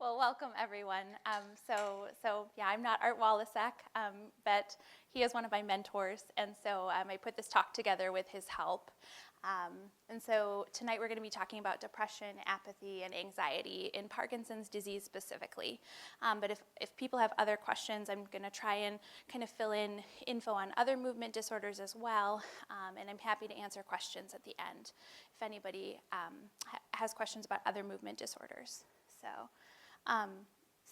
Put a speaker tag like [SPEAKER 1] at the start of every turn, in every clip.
[SPEAKER 1] Well, welcome everyone. Yeah, I'm not Art Walasek, but he is one of my mentors, and so I put this talk together with his help. And so tonight we're going to be talking about depression, apathy, and anxiety in Parkinson's disease specifically. But if people have other questions, I'm going to try and kind of fill in info on other movement disorders as well, and I'm happy to answer questions at the end if anybody has questions about other movement disorders.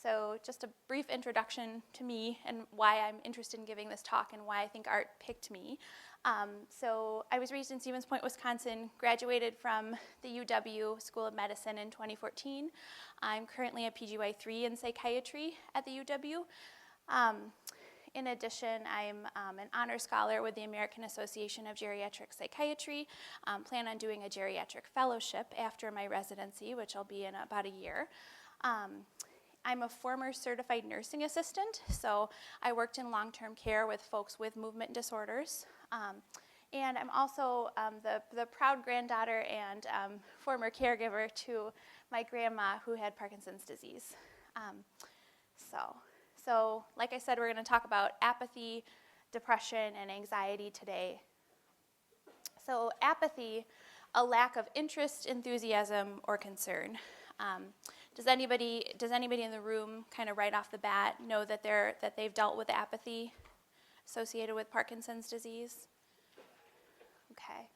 [SPEAKER 1] So just a brief introduction to me and why I'm interested in giving this talk and why I think Art picked me. So I was raised in Stevens Point, Wisconsin, graduated from the UW School of Medicine in 2014. I'm currently a PGY3 in psychiatry at the UW. In addition, I'm an honor scholar with the American Association of Geriatric Psychiatry. Plan on doing a geriatric fellowship after my residency, which I'll be in about a year. I'm a former certified nursing assistant, so I worked in long-term care with folks with movement disorders. And I'm also the proud granddaughter and former caregiver to my grandma who had Parkinson's disease. So like I said, we're going to talk about apathy, depression, and anxiety today. So apathy, a lack of interest, enthusiasm, or concern. Does anybody in the room kind of right off the bat know that they've dealt with apathy associated with Parkinson's disease? Okay.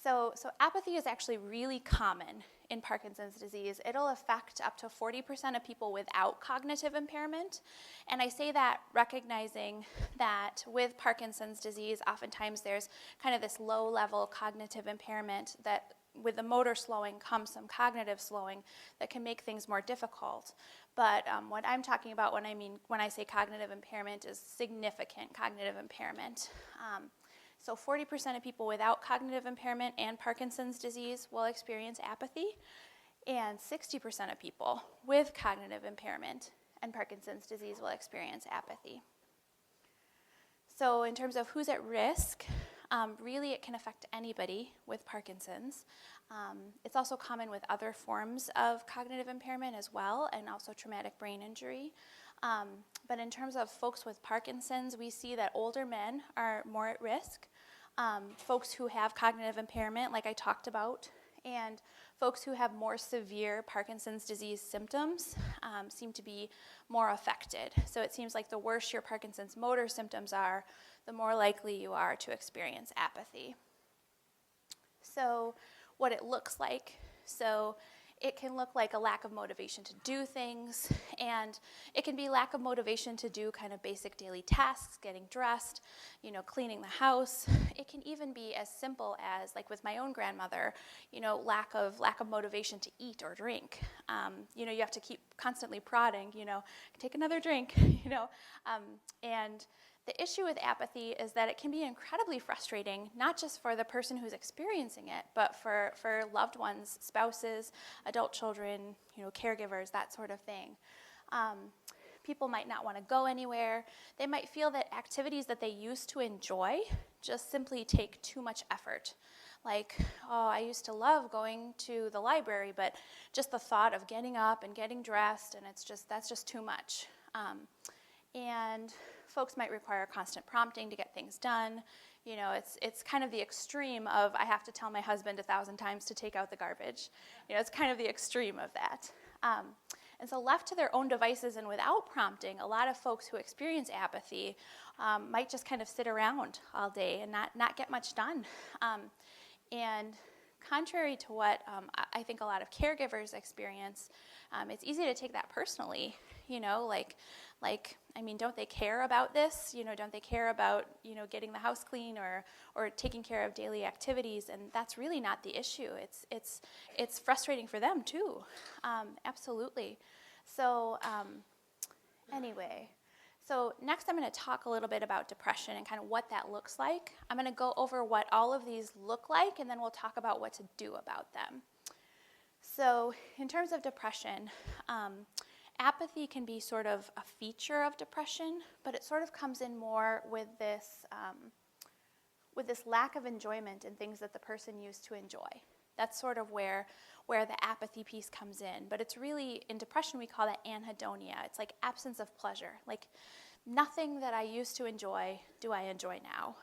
[SPEAKER 1] So apathy is actually really common in Parkinson's disease. It'll affect up to 40% of people without cognitive impairment. And I say that recognizing that with Parkinson's disease, oftentimes there's kind of this low-level cognitive impairment that with the motor slowing comes some cognitive slowing that can make things more difficult. But what I'm talking about when I say cognitive impairment is significant cognitive impairment. So 40% of people without cognitive impairment and Parkinson's disease will experience apathy, and 60% of people with cognitive impairment and Parkinson's disease will experience apathy. So in terms of who's at risk, really it can affect anybody with Parkinson's. It's also common with other forms of cognitive impairment as well, and also traumatic brain injury. But in terms of folks with Parkinson's, we see that older men are more at risk. Folks who have cognitive impairment, like I talked about, and folks who have more severe Parkinson's disease symptoms seem to be more affected. So it seems like the worse your Parkinson's motor symptoms are, the more likely you are to experience apathy. So what it looks like, so it can look like a lack of motivation to do things, and it can be lack of motivation to do kind of basic daily tasks, getting dressed, cleaning the house. It can even be as simple as, like with my own grandmother, lack of motivation to eat or drink. You have to keep constantly prodding, take another drink, and the issue with apathy is that it can be incredibly frustrating, not just for the person who's experiencing it, but for loved ones, spouses, adult children, caregivers, that sort of thing. People might not want to go anywhere. They might feel that activities that they used to enjoy just simply take too much effort. Like, I used to love going to the library, but just the thought of getting up and getting dressed, and that's just too much. And folks might require constant prompting to get things done. It's kind of the extreme of I have to tell my husband 1,000 times to take out the garbage. It's kind of the extreme of that. And so left to their own devices and without prompting, a lot of folks who experience apathy might just kind of sit around all day and not get much done. And contrary to what I think a lot of caregivers experience, it's easy to take that personally. Don't they care about this? Don't they care about, getting the house clean or taking care of daily activities? And that's really not the issue. It's frustrating for them too. Absolutely. So anyway, so next I'm going to talk a little bit about depression and kind of what that looks like. I'm going to go over what all of these look like, and then we'll talk about what to do about them. So in terms of depression, apathy can be sort of a feature of depression, but it sort of comes in more with this lack of enjoyment in things that the person used to enjoy. That's sort of where the apathy piece comes in. But it's really, in depression, we call that anhedonia. It's like absence of pleasure. Like nothing that I used to enjoy do I enjoy now.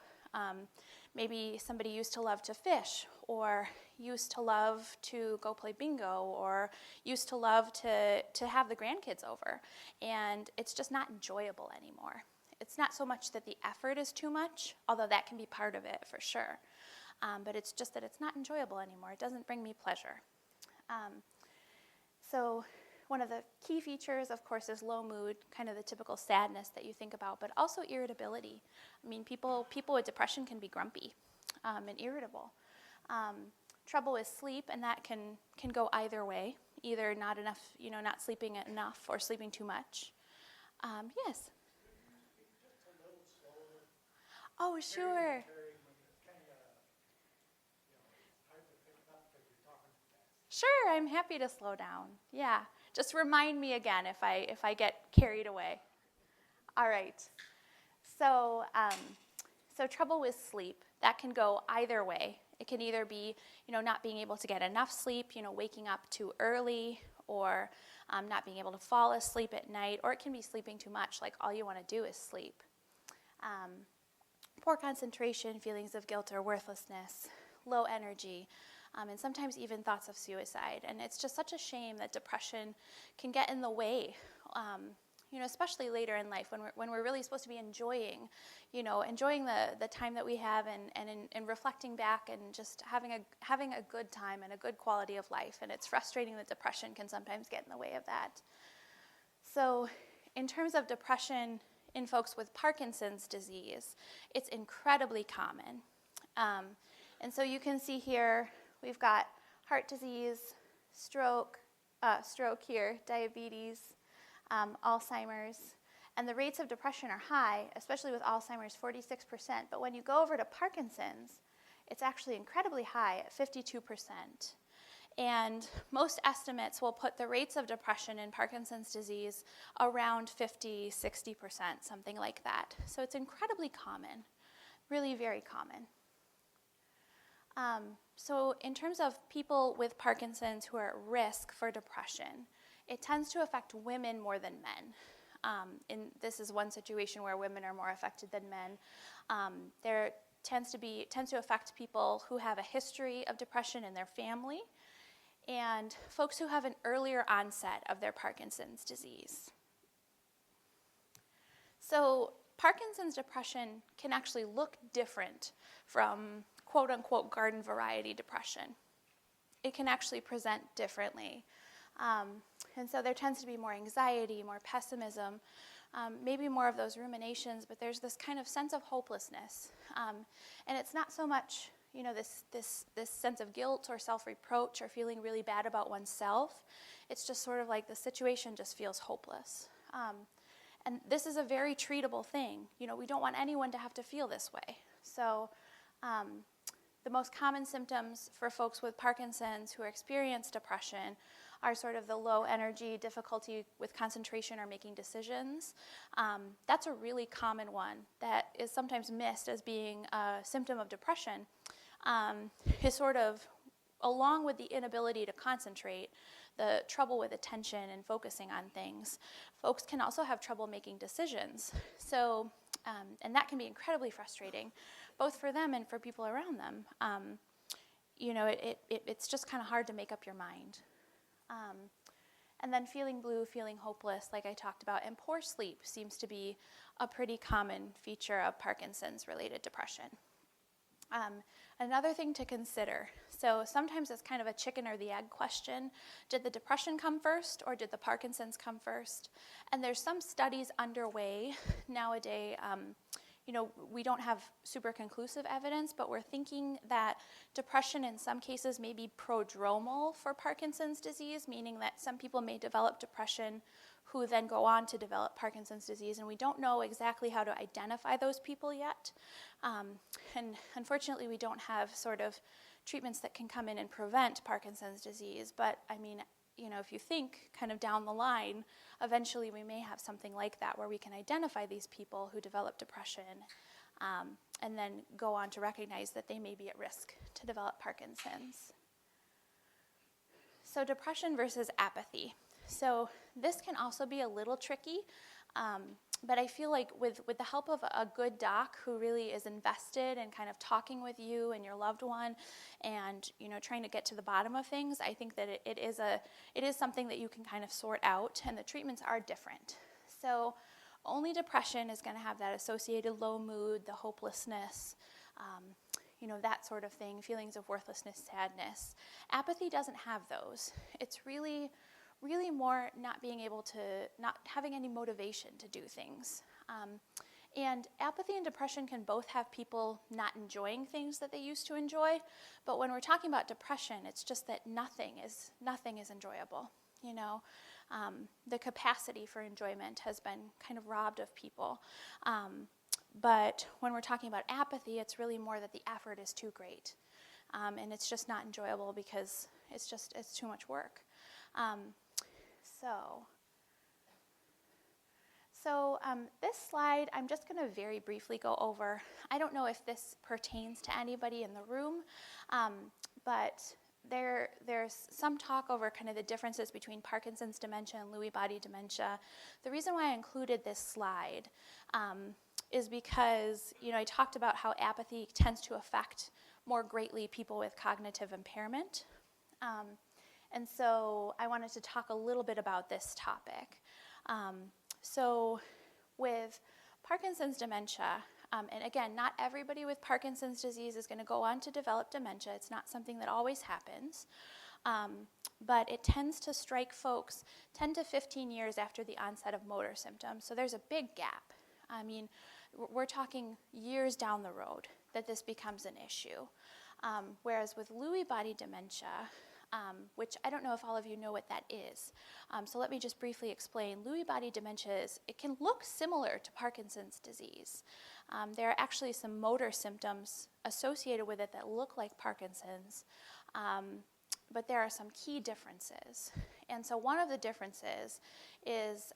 [SPEAKER 1] Maybe somebody used to love to fish, or used to love to go play bingo, or used to love to have the grandkids over. And it's just not enjoyable anymore. It's not so much that the effort is too much, although that can be part of it for sure. But it's just that it's not enjoyable anymore. It doesn't bring me pleasure. So one of the key features, of course, is low mood, kind of the typical sadness that you think about, but also irritability. I mean, people with depression can be grumpy and irritable. Trouble with sleep, and that can go either way, either not enough, not sleeping enough or sleeping too much. Yes? Oh, sure. Sure, I'm happy to slow down. Yeah, just remind me again if I get carried away. All right. So trouble with sleep, that can go either way. It can either be, not being able to get enough sleep, waking up too early, or not being able to fall asleep at night, or it can be sleeping too much, like all you want to do is sleep. Poor concentration, feelings of guilt or worthlessness, low energy, and sometimes even thoughts of suicide. And it's just such a shame that depression can get in the way, especially later in life when we're really supposed to be enjoying the time that we have and reflecting back and just having a good time and a good quality of life. And it's frustrating that depression can sometimes get in the way of that. So in terms of depression in folks with Parkinson's disease, it's incredibly common. And so you can see here, we've got heart disease, stroke here, diabetes, Alzheimer's, and the rates of depression are high, especially with Alzheimer's, 46%. But when you go over to Parkinson's, it's actually incredibly high at 52%. And most estimates will put the rates of depression in Parkinson's disease around 50, 60%, something like that. So it's incredibly common, really very common. So in terms of people with Parkinson's who are at risk for depression, it tends to affect women more than men. This is one situation where women are more affected than men. There tends to affect people who have a history of depression in their family, and folks who have an earlier onset of their Parkinson's disease. So Parkinson's depression can actually look different from quote-unquote garden variety depression. It can actually present differently. And so there tends to be more anxiety, more pessimism, maybe more of those ruminations, but there's this kind of sense of hopelessness. And it's not so much this sense of guilt or self-reproach or feeling really bad about oneself. It's just sort of like the situation just feels hopeless. And this is a very treatable thing. We don't want anyone to have to feel this way. So the most common symptoms for folks with Parkinson's who experience depression are sort of the low energy, difficulty with concentration or making decisions. That's a really common one that is sometimes missed as being a symptom of depression. Is sort of, along with the inability to concentrate, the trouble with attention and focusing on things. Folks can also have trouble making decisions. So, and that can be incredibly frustrating, both for them and for people around them. It's just kind of hard to make up your mind. And then feeling blue, feeling hopeless, like I talked about, and poor sleep seems to be a pretty common feature of Parkinson's-related depression. Another thing to consider, so sometimes it's kind of a chicken or the egg question. Did the depression come first or did the Parkinson's come first? And there's some studies underway nowadays. We don't have super conclusive evidence, but we're thinking that depression in some cases may be prodromal for Parkinson's disease, meaning that some people may develop depression who then go on to develop Parkinson's disease, and we don't know exactly how to identify those people yet. And unfortunately, we don't have sort of treatments that can come in and prevent Parkinson's disease, but I mean, if you think kind of down the line, eventually we may have something like that where we can identify these people who develop depression and then go on to recognize that they may be at risk to develop Parkinson's. So depression versus apathy. So this can also be a little tricky, but I feel like with the help of a good doc who really is invested in kind of talking with you and your loved one and, trying to get to the bottom of things, I think that it is something that you can kind of sort out, and the treatments are different. So only depression is going to have that associated low mood, the hopelessness, that sort of thing, feelings of worthlessness, sadness. Apathy doesn't have those. It's really more not having any motivation to do things. And apathy and depression can both have people not enjoying things that they used to enjoy, but when we're talking about depression, it's just that nothing is enjoyable. The capacity for enjoyment has been kind of robbed of people. But when we're talking about apathy, it's really more that the effort is too great. And it's just not enjoyable because it's too much work. So this slide, I'm just going to very briefly go over. I don't know if this pertains to anybody in the room, but there's some talk over kind of the differences between Parkinson's dementia and Lewy body dementia. The reason why I included this slide is because, I talked about how apathy tends to affect more greatly people with cognitive impairment. And so I wanted to talk a little bit about this topic. So with Parkinson's dementia, and again, not everybody with Parkinson's disease is going to go on to develop dementia. It's not something that always happens. But it tends to strike folks 10 to 15 years after the onset of motor symptoms. So there's a big gap. I mean, we're talking years down the road that this becomes an issue. Whereas with Lewy body dementia, which I don't know if all of you know what that is. So let me just briefly explain. Lewy body dementia it can look similar to Parkinson's disease. There are actually some motor symptoms associated with it that look like Parkinson's, but there are some key differences. And so one of the differences is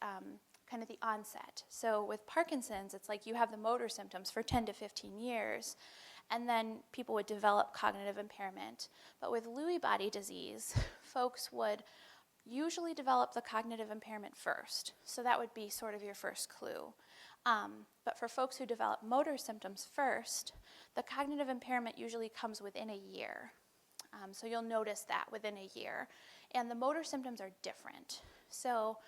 [SPEAKER 1] kind of the onset. So with Parkinson's, it's like you have the motor symptoms for 10 to 15 years, and then people would develop cognitive impairment. But with Lewy body disease, folks would usually develop the cognitive impairment first. So that would be sort of your first clue. But for folks who develop motor symptoms first, the cognitive impairment usually comes within a year. So you'll notice that within a year. And the motor symptoms are different. So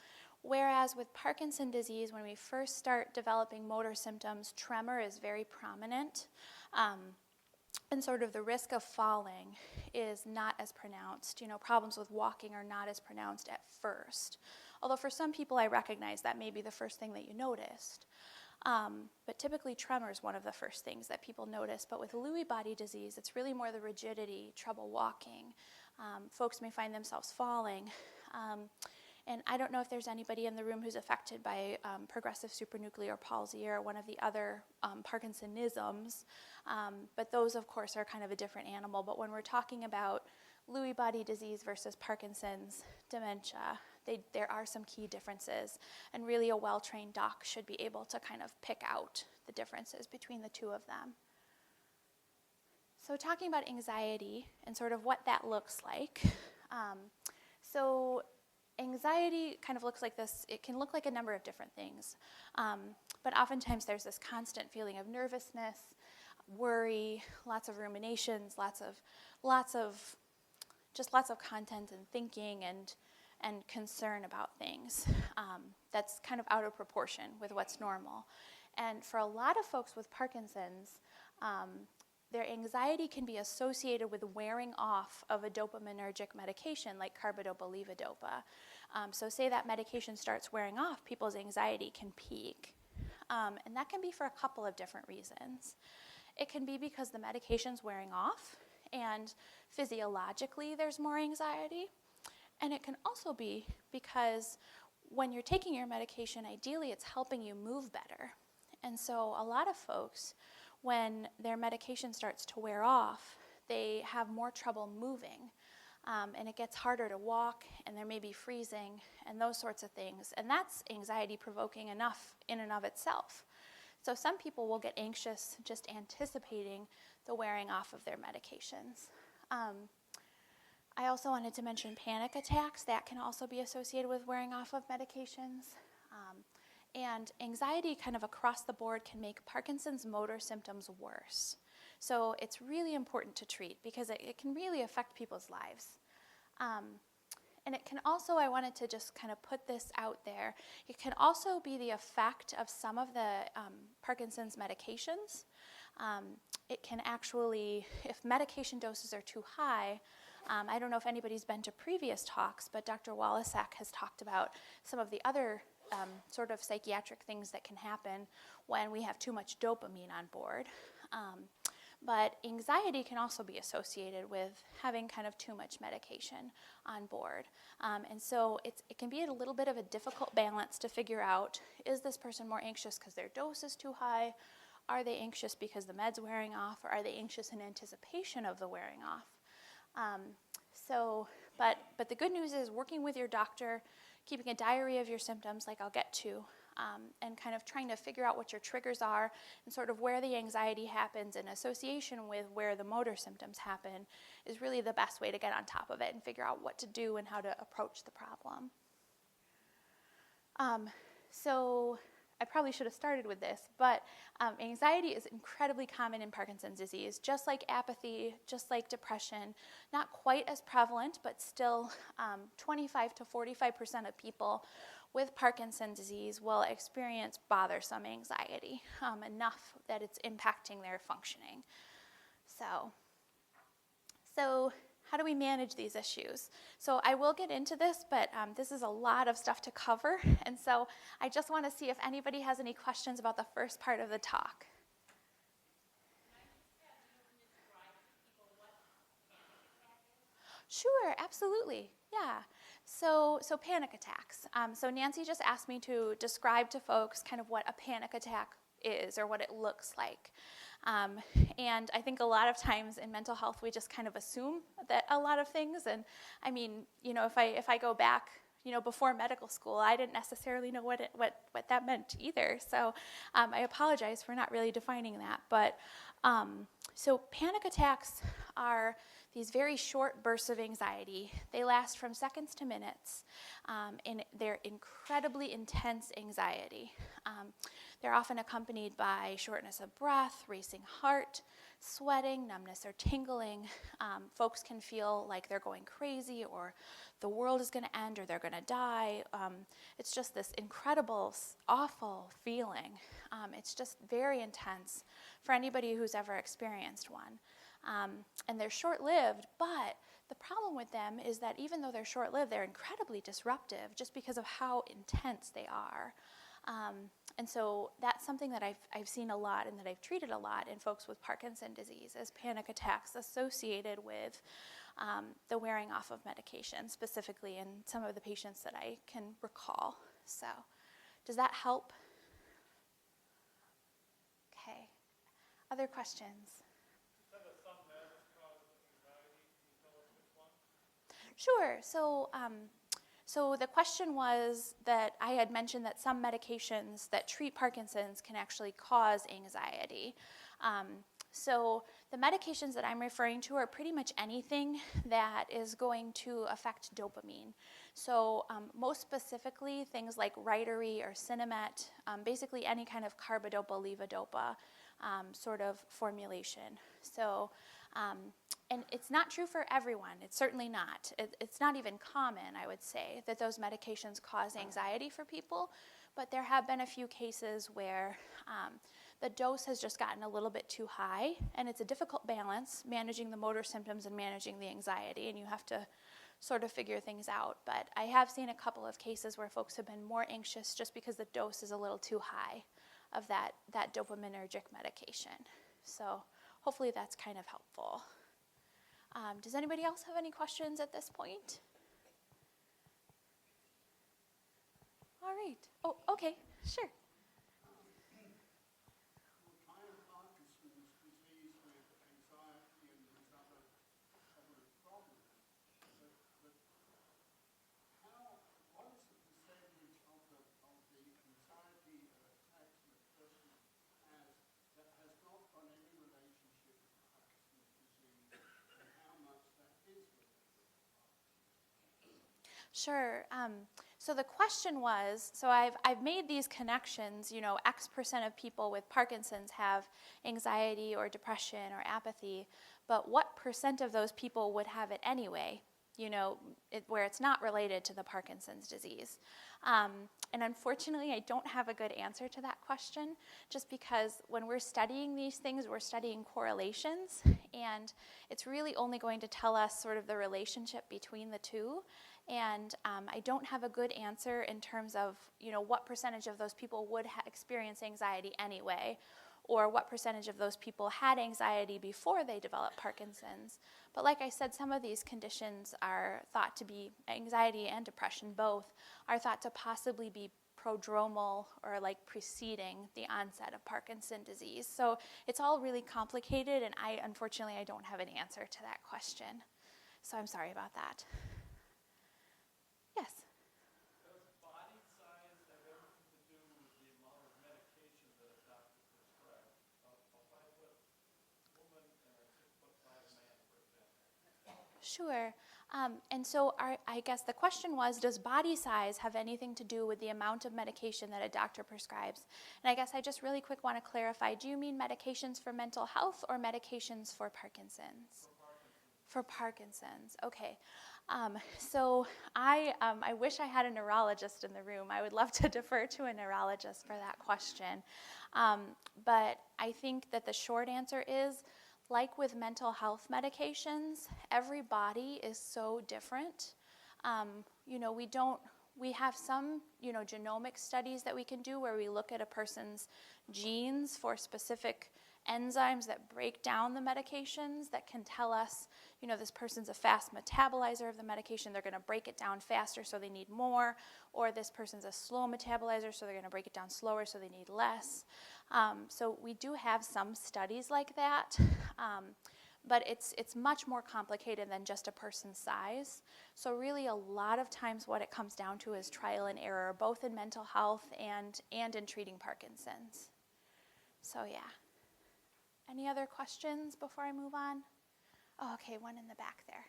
[SPEAKER 1] whereas with Parkinson's disease, when we first start developing motor symptoms, tremor is very prominent. And sort of the risk of falling is not as pronounced. Problems with walking are not as pronounced at first. Although for some people, I recognize that may be the first thing that you noticed. But typically, tremor is one of the first things that people notice. But with Lewy body disease, it's really more the rigidity, trouble walking. Folks may find themselves falling. And I don't know if there's anybody in the room who's affected by progressive supranuclear palsy or one of the other Parkinsonisms. But those, of course, are kind of a different animal. But when we're talking about Lewy body disease versus Parkinson's dementia, there are some key differences. And really a well-trained doc should be able to kind of pick out the differences between the two of them. So talking about anxiety and sort of what that looks like. So anxiety kind of looks like this. It can look like a number of different things. But oftentimes there's this constant feeling of nervousness, worry, lots of ruminations, lots of content and thinking and concern about things. That's kind of out of proportion with what's normal. And for a lot of folks with Parkinson's, their anxiety can be associated with wearing off of a dopaminergic medication like carbidopa-levodopa. So say that medication starts wearing off, people's anxiety can peak. And that can be for a couple of different reasons. It can be because the medication's wearing off and physiologically there's more anxiety. And it can also be because when you're taking your medication, ideally it's helping you move better. And so a lot of folks, when their medication starts to wear off, they have more trouble moving. And it gets harder to walk, and there may be freezing, and those sorts of things. And that's anxiety-provoking enough in and of itself. So some people will get anxious just anticipating the wearing off of their medications. I also wanted to mention panic attacks. That can also be associated with wearing off of medications. And anxiety kind of across the board can make Parkinson's motor symptoms worse. So it's really important to treat because it can really affect people's lives. And it can also, I wanted to just kind of put this out there, it can also be the effect of some of the Parkinson's medications. It can actually, if medication doses are too high, I don't know if anybody's been to previous talks, but Dr. Walasak has talked about some of the other sort of psychiatric things that can happen when we have too much dopamine on board. But anxiety can also be associated with having kind of too much medication on board. And so it can be a little bit of a difficult balance to figure out, is this person more anxious because their dose is too high? Are they anxious because the med's wearing off? Or are they anxious in anticipation of the wearing off? But the good news is working with your doctor, keeping a diary of your symptoms, like I'll get to, and kind of trying to figure out what your triggers are and sort of where the anxiety happens in association with where the motor symptoms happen is really the best way to get on top of it and figure out what to do and how to approach the problem. So I probably should have started with this, but anxiety is incredibly common in Parkinson's disease, just like apathy, just like depression. Not quite as prevalent, but still 25 to 45% of people with Parkinson's disease will experience bothersome anxiety, enough that it's impacting their functioning. So how do we manage these issues? So I will get into this, but this is a lot of stuff to cover, and so I just want to see if anybody has any questions about the first part of the talk. Sure, absolutely, yeah. So panic attacks. So Nancy just asked me to describe to folks kind of what a panic attack is or what it looks like. And I think a lot of times in mental health we just kind of assume that a lot of things. And I mean, you know, if I go back, you know, before medical school, I didn't necessarily know what that meant either. So I apologize for not really defining that. But so panic attacks are these very short bursts of anxiety. They last from seconds to minutes, and they're incredibly intense anxiety. They're often accompanied by shortness of breath, racing heart, sweating, numbness or tingling. Folks can feel like they're going crazy or the world is going to end or they're going to die. It's just this incredible, awful feeling. It's just very intense for anybody who's ever experienced one. And they're short-lived, but the problem with them is that even though they're short-lived, they're incredibly disruptive just because of how intense they are. And so that's something that I've seen a lot and that I've treated a lot in folks with Parkinson's disease as panic attacks associated with the wearing off of medication, specifically in some of the patients that I can recall. So does that help? Okay. Other questions? Sure. So the question was that I had mentioned that some medications that treat Parkinson's can actually cause anxiety. So the medications that I'm referring to are pretty much anything that is going to affect dopamine. So most specifically, things like Rytary or Sinemet, basically any kind of carbidopa-levodopa sort of formulation. So, and it's not true for everyone. It's certainly not. It's not even common, I would say, that those medications cause anxiety for people. But there have been a few cases where the dose has just gotten a little bit too high, and it's a difficult balance, managing the motor symptoms and managing the anxiety, and you have to sort of figure things out. But I have seen a couple of cases where folks have been more anxious just because the dose is a little too high of that dopaminergic medication. So hopefully that's kind of helpful. Does anybody else have any questions at this point? All right. Oh, okay. Sure. Sure. So the question was, so I've made these connections, X% of people with Parkinson's have anxiety or depression or apathy, but what percent of those people would have it anyway, where it's not related to the Parkinson's disease? And unfortunately, I don't have a good answer to that question, just because when we're studying these things, we're studying correlations, and it's really only going to tell us sort of the relationship between the two. And I don't have a good answer in terms of, what percentage of those people would experience anxiety anyway, or what percentage of those people had anxiety before they developed Parkinson's. But like I said, some of these conditions are thought to be, anxiety and depression both, are thought to possibly be prodromal or like preceding the onset of Parkinson's disease. So it's all really complicated, and unfortunately, I don't have an answer to that question. So I'm sorry about that. Yes?
[SPEAKER 2] Does body size have anything to do with the amount of medication that a doctor prescribes? A 5-foot woman and a 6'5" man, for example.
[SPEAKER 1] Sure. And so I guess the question was, does body size have anything to do with the amount of medication that a doctor prescribes? And I guess I just really quick want to clarify, do you mean medications for mental health or medications for Parkinson's? For Parkinson's, okay. So I wish I had a neurologist in the room. I would love to defer to a neurologist for that question. But I think that the short answer is, like with mental health medications, every body is so different. We have some, genomic studies that we can do where we look at a person's genes for specific enzymes that break down the medications that can tell us, this person's a fast metabolizer of the medication, they're going to break it down faster so they need more, or this person's a slow metabolizer so they're going to break it down slower so they need less. So we do have some studies like that, but it's much more complicated than just a person's size. So really a lot of times what it comes down to is trial and error, both in mental health and in treating Parkinson's. So yeah. Any other questions before I move on? Oh, okay, one in the back there.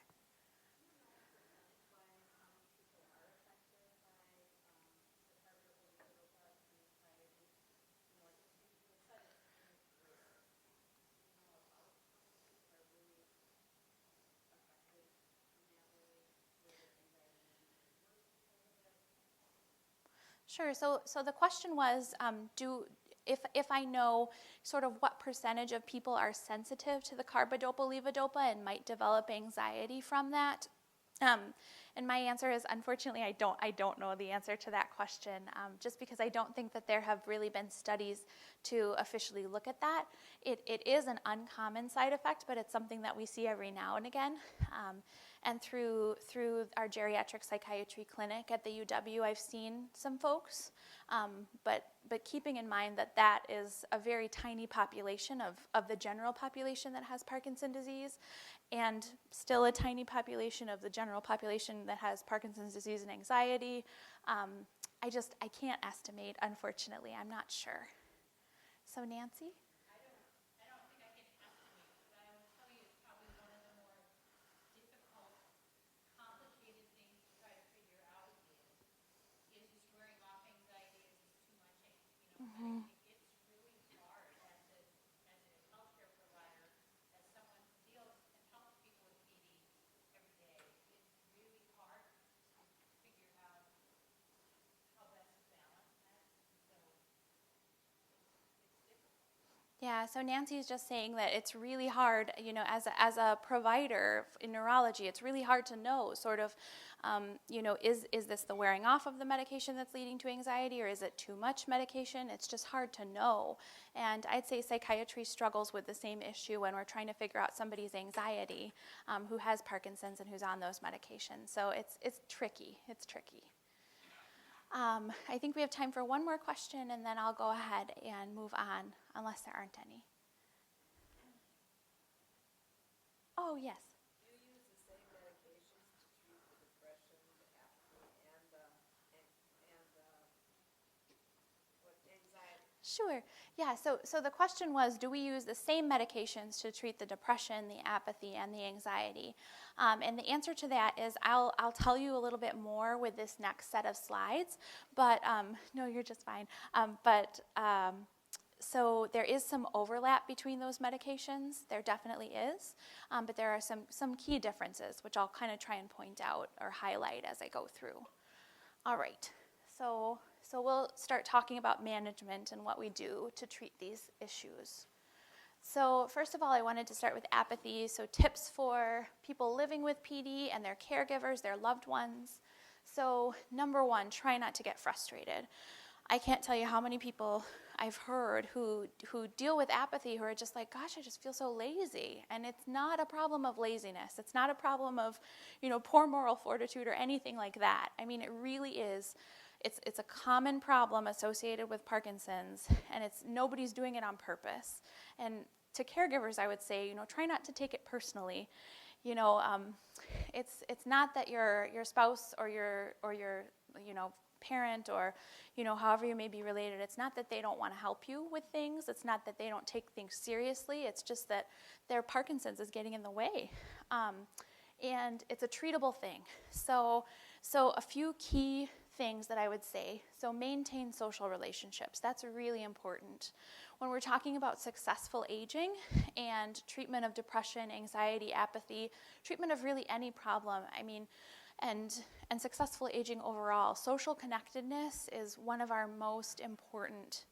[SPEAKER 1] Sure. So the question was, if I know sort of what percentage of people are sensitive to the carbidopa-levodopa and might develop anxiety from that, and my answer is, unfortunately, I don't know the answer to that question, just because I don't think that there have really been studies to officially look at that. It is an uncommon side effect, but it's something that we see every now and again. And through our geriatric psychiatry clinic at the UW, I've seen some folks, but keeping in mind that is a very tiny population of the general population that has Parkinson's disease, and still a tiny population of the general population that has Parkinson's disease and anxiety. I can't estimate, unfortunately. I'm not sure. So Nancy?
[SPEAKER 3] I don't think I can estimate, but I will tell you it's probably one of the more difficult, complicated things to try to figure out is just wearing off anxiety, is this too much,
[SPEAKER 1] Mm-hmm.
[SPEAKER 3] it's really hard as a healthcare provider, as someone who deals and helps people with PD every day. It's really hard to figure out how best to balance that. So it's difficult.
[SPEAKER 1] Yeah, so Nancy's just saying that it's really hard, as a provider in neurology, it's really hard to know sort of, is this the wearing off of the medication that's leading to anxiety, or is it too much medication? It's just hard to know. And I'd say psychiatry struggles with the same issue when we're trying to figure out somebody's anxiety, who has Parkinson's and who's on those medications. So it's tricky. It's tricky. I think we have time for one more question, and then I'll go ahead and move on, unless there aren't any. Oh, yes.
[SPEAKER 4] Do you use the same medications to treat the depression, the apathy, and what anxiety?
[SPEAKER 1] Sure. Yeah, so the question was, do we use the same medications to treat the depression, the apathy, and the anxiety? And the answer to that is I'll tell you a little bit more with this next set of slides, but no, you're just fine. So there is some overlap between those medications. There definitely is, but there are some key differences, which I'll kind of try and point out or highlight as I go through. All right, so we'll start talking about management and what we do to treat these issues. So first of all, I wanted to start with apathy, so tips for people living with PD and their caregivers, their loved ones. So number one, try not to get frustrated. I can't tell you how many people I've heard who deal with apathy who are just like, gosh, I just feel so lazy. And it's not a problem of laziness. It's not a problem of, poor moral fortitude or anything like that. I mean, it really is. It's a common problem associated with Parkinson's, and nobody's doing it on purpose. And to caregivers, I would say, try not to take it personally. It's not that your spouse or your parent or however you may be related, it's not that they don't want to help you with things. It's not that they don't take things seriously. It's just that their Parkinson's is getting in the way, and it's a treatable thing. So a few key things that I would say. So maintain social relationships. That's really important. When we're talking about successful aging and treatment of depression, anxiety, apathy, treatment of really any problem, and successful aging overall, social connectedness is one of our most important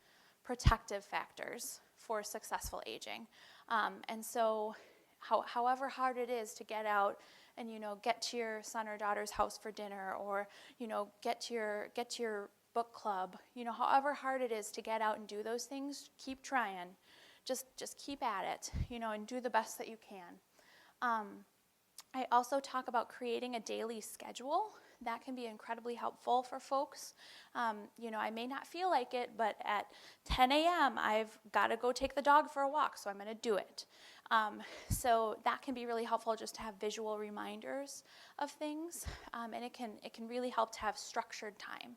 [SPEAKER 1] protective factors for successful aging. And so however hard it is to get out and get to your son or daughter's house for dinner, or get to your book club, however hard it is to get out and do those things, keep trying. Just keep at it, and do the best that you can. I also talk about creating a daily schedule. That can be incredibly helpful for folks. I may not feel like it, but at 10 a.m. I've got to go take the dog for a walk, so I'm going to do it. So that can be really helpful, just to have visual reminders of things, and it can really help to have structured time.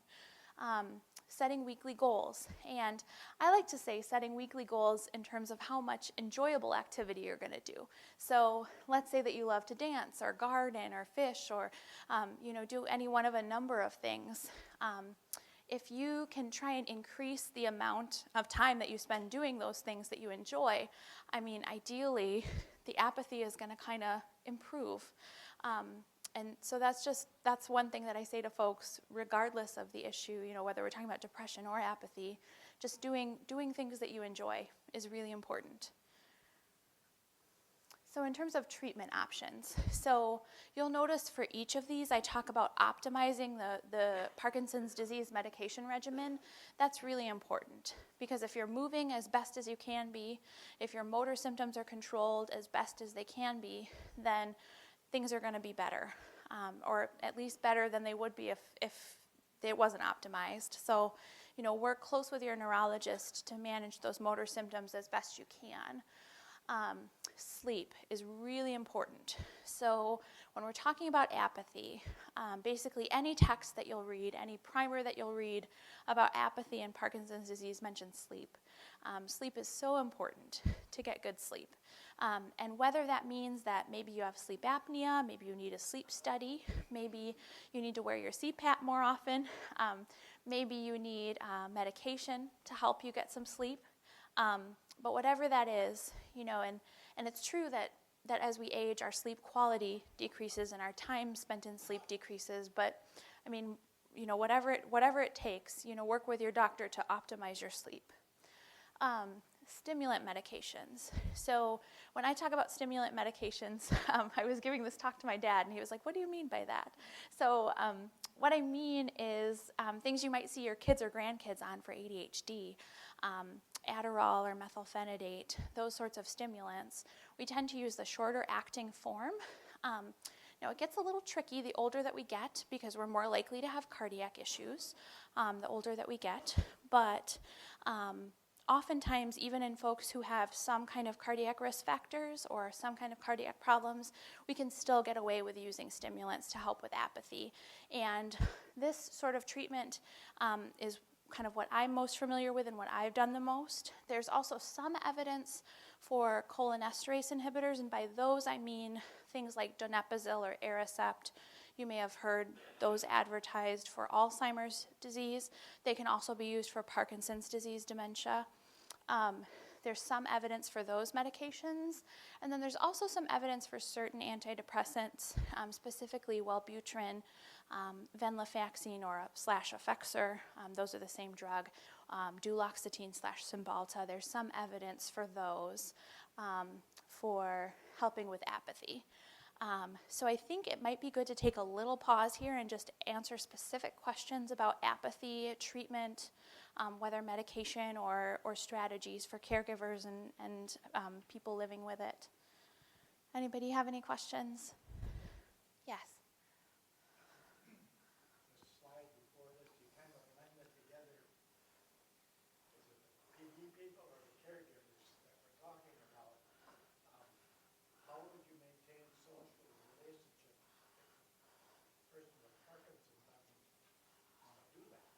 [SPEAKER 1] Setting weekly goals, and I like to say setting weekly goals in terms of how much enjoyable activity you're going to do. So let's say that you love to dance or garden or fish or do any one of a number of things. If you can try and increase the amount of time that you spend doing those things that you enjoy, ideally the apathy is going to kind of improve. And so that's one thing that I say to folks, regardless of the issue, whether we're talking about depression or apathy, just doing things that you enjoy is really important. So in terms of treatment options, so you'll notice for each of these, I talk about optimizing the Parkinson's disease medication regimen. That's really important, because if you're moving as best as you can be, if your motor symptoms are controlled as best as they can be, then things are going to be better, or at least better than they would be if it wasn't optimized. So, work close with your neurologist to manage those motor symptoms as best you can. Sleep is really important. So when we're talking about apathy, basically any text that you'll read, any primer that you'll read about apathy and Parkinson's disease mentions sleep. Sleep is so important to get good sleep. And whether that means that maybe you have sleep apnea, maybe you need a sleep study, maybe you need to wear your CPAP more often, maybe you need medication to help you get some sleep. But whatever that is, and it's true that as we age, our sleep quality decreases and our time spent in sleep decreases. But whatever it takes, work with your doctor to optimize your sleep. Stimulant medications. So when I talk about stimulant medications, I was giving this talk to my dad, and he was like, "What do you mean by that?" So what I mean is things you might see your kids or grandkids on for ADHD. Adderall or methylphenidate, those sorts of stimulants. We tend to use the shorter acting form. Now it gets a little tricky the older that we get, because we're more likely to have cardiac issues the older that we get, but oftentimes, even in folks who have some kind of cardiac risk factors or some kind of cardiac problems, we can still get away with using stimulants to help with apathy. And this sort of treatment is kind of what I'm most familiar with and what I've done the most. There's also some evidence for cholinesterase inhibitors, and by those I mean things like donepezil or Aricept. You may have heard those advertised for Alzheimer's disease. They can also be used for Parkinson's disease dementia. There's some evidence for those medications, and then there's also some evidence for certain antidepressants, specifically Wellbutrin, venlafaxine or slash Effexor. Those are the same drug. Duloxetine slash Cymbalta. There's some evidence for those for helping with apathy. So I think it might be good to take a little pause here and just answer specific questions about apathy treatment, whether medication or strategies for caregivers and people living with it. Anybody have any questions? Yes.
[SPEAKER 2] The slide before this, you kind of blended together, is it the PD people or the caregivers that we're talking about? How would you maintain social relationship if a person with Parkinson doesn't want to do that?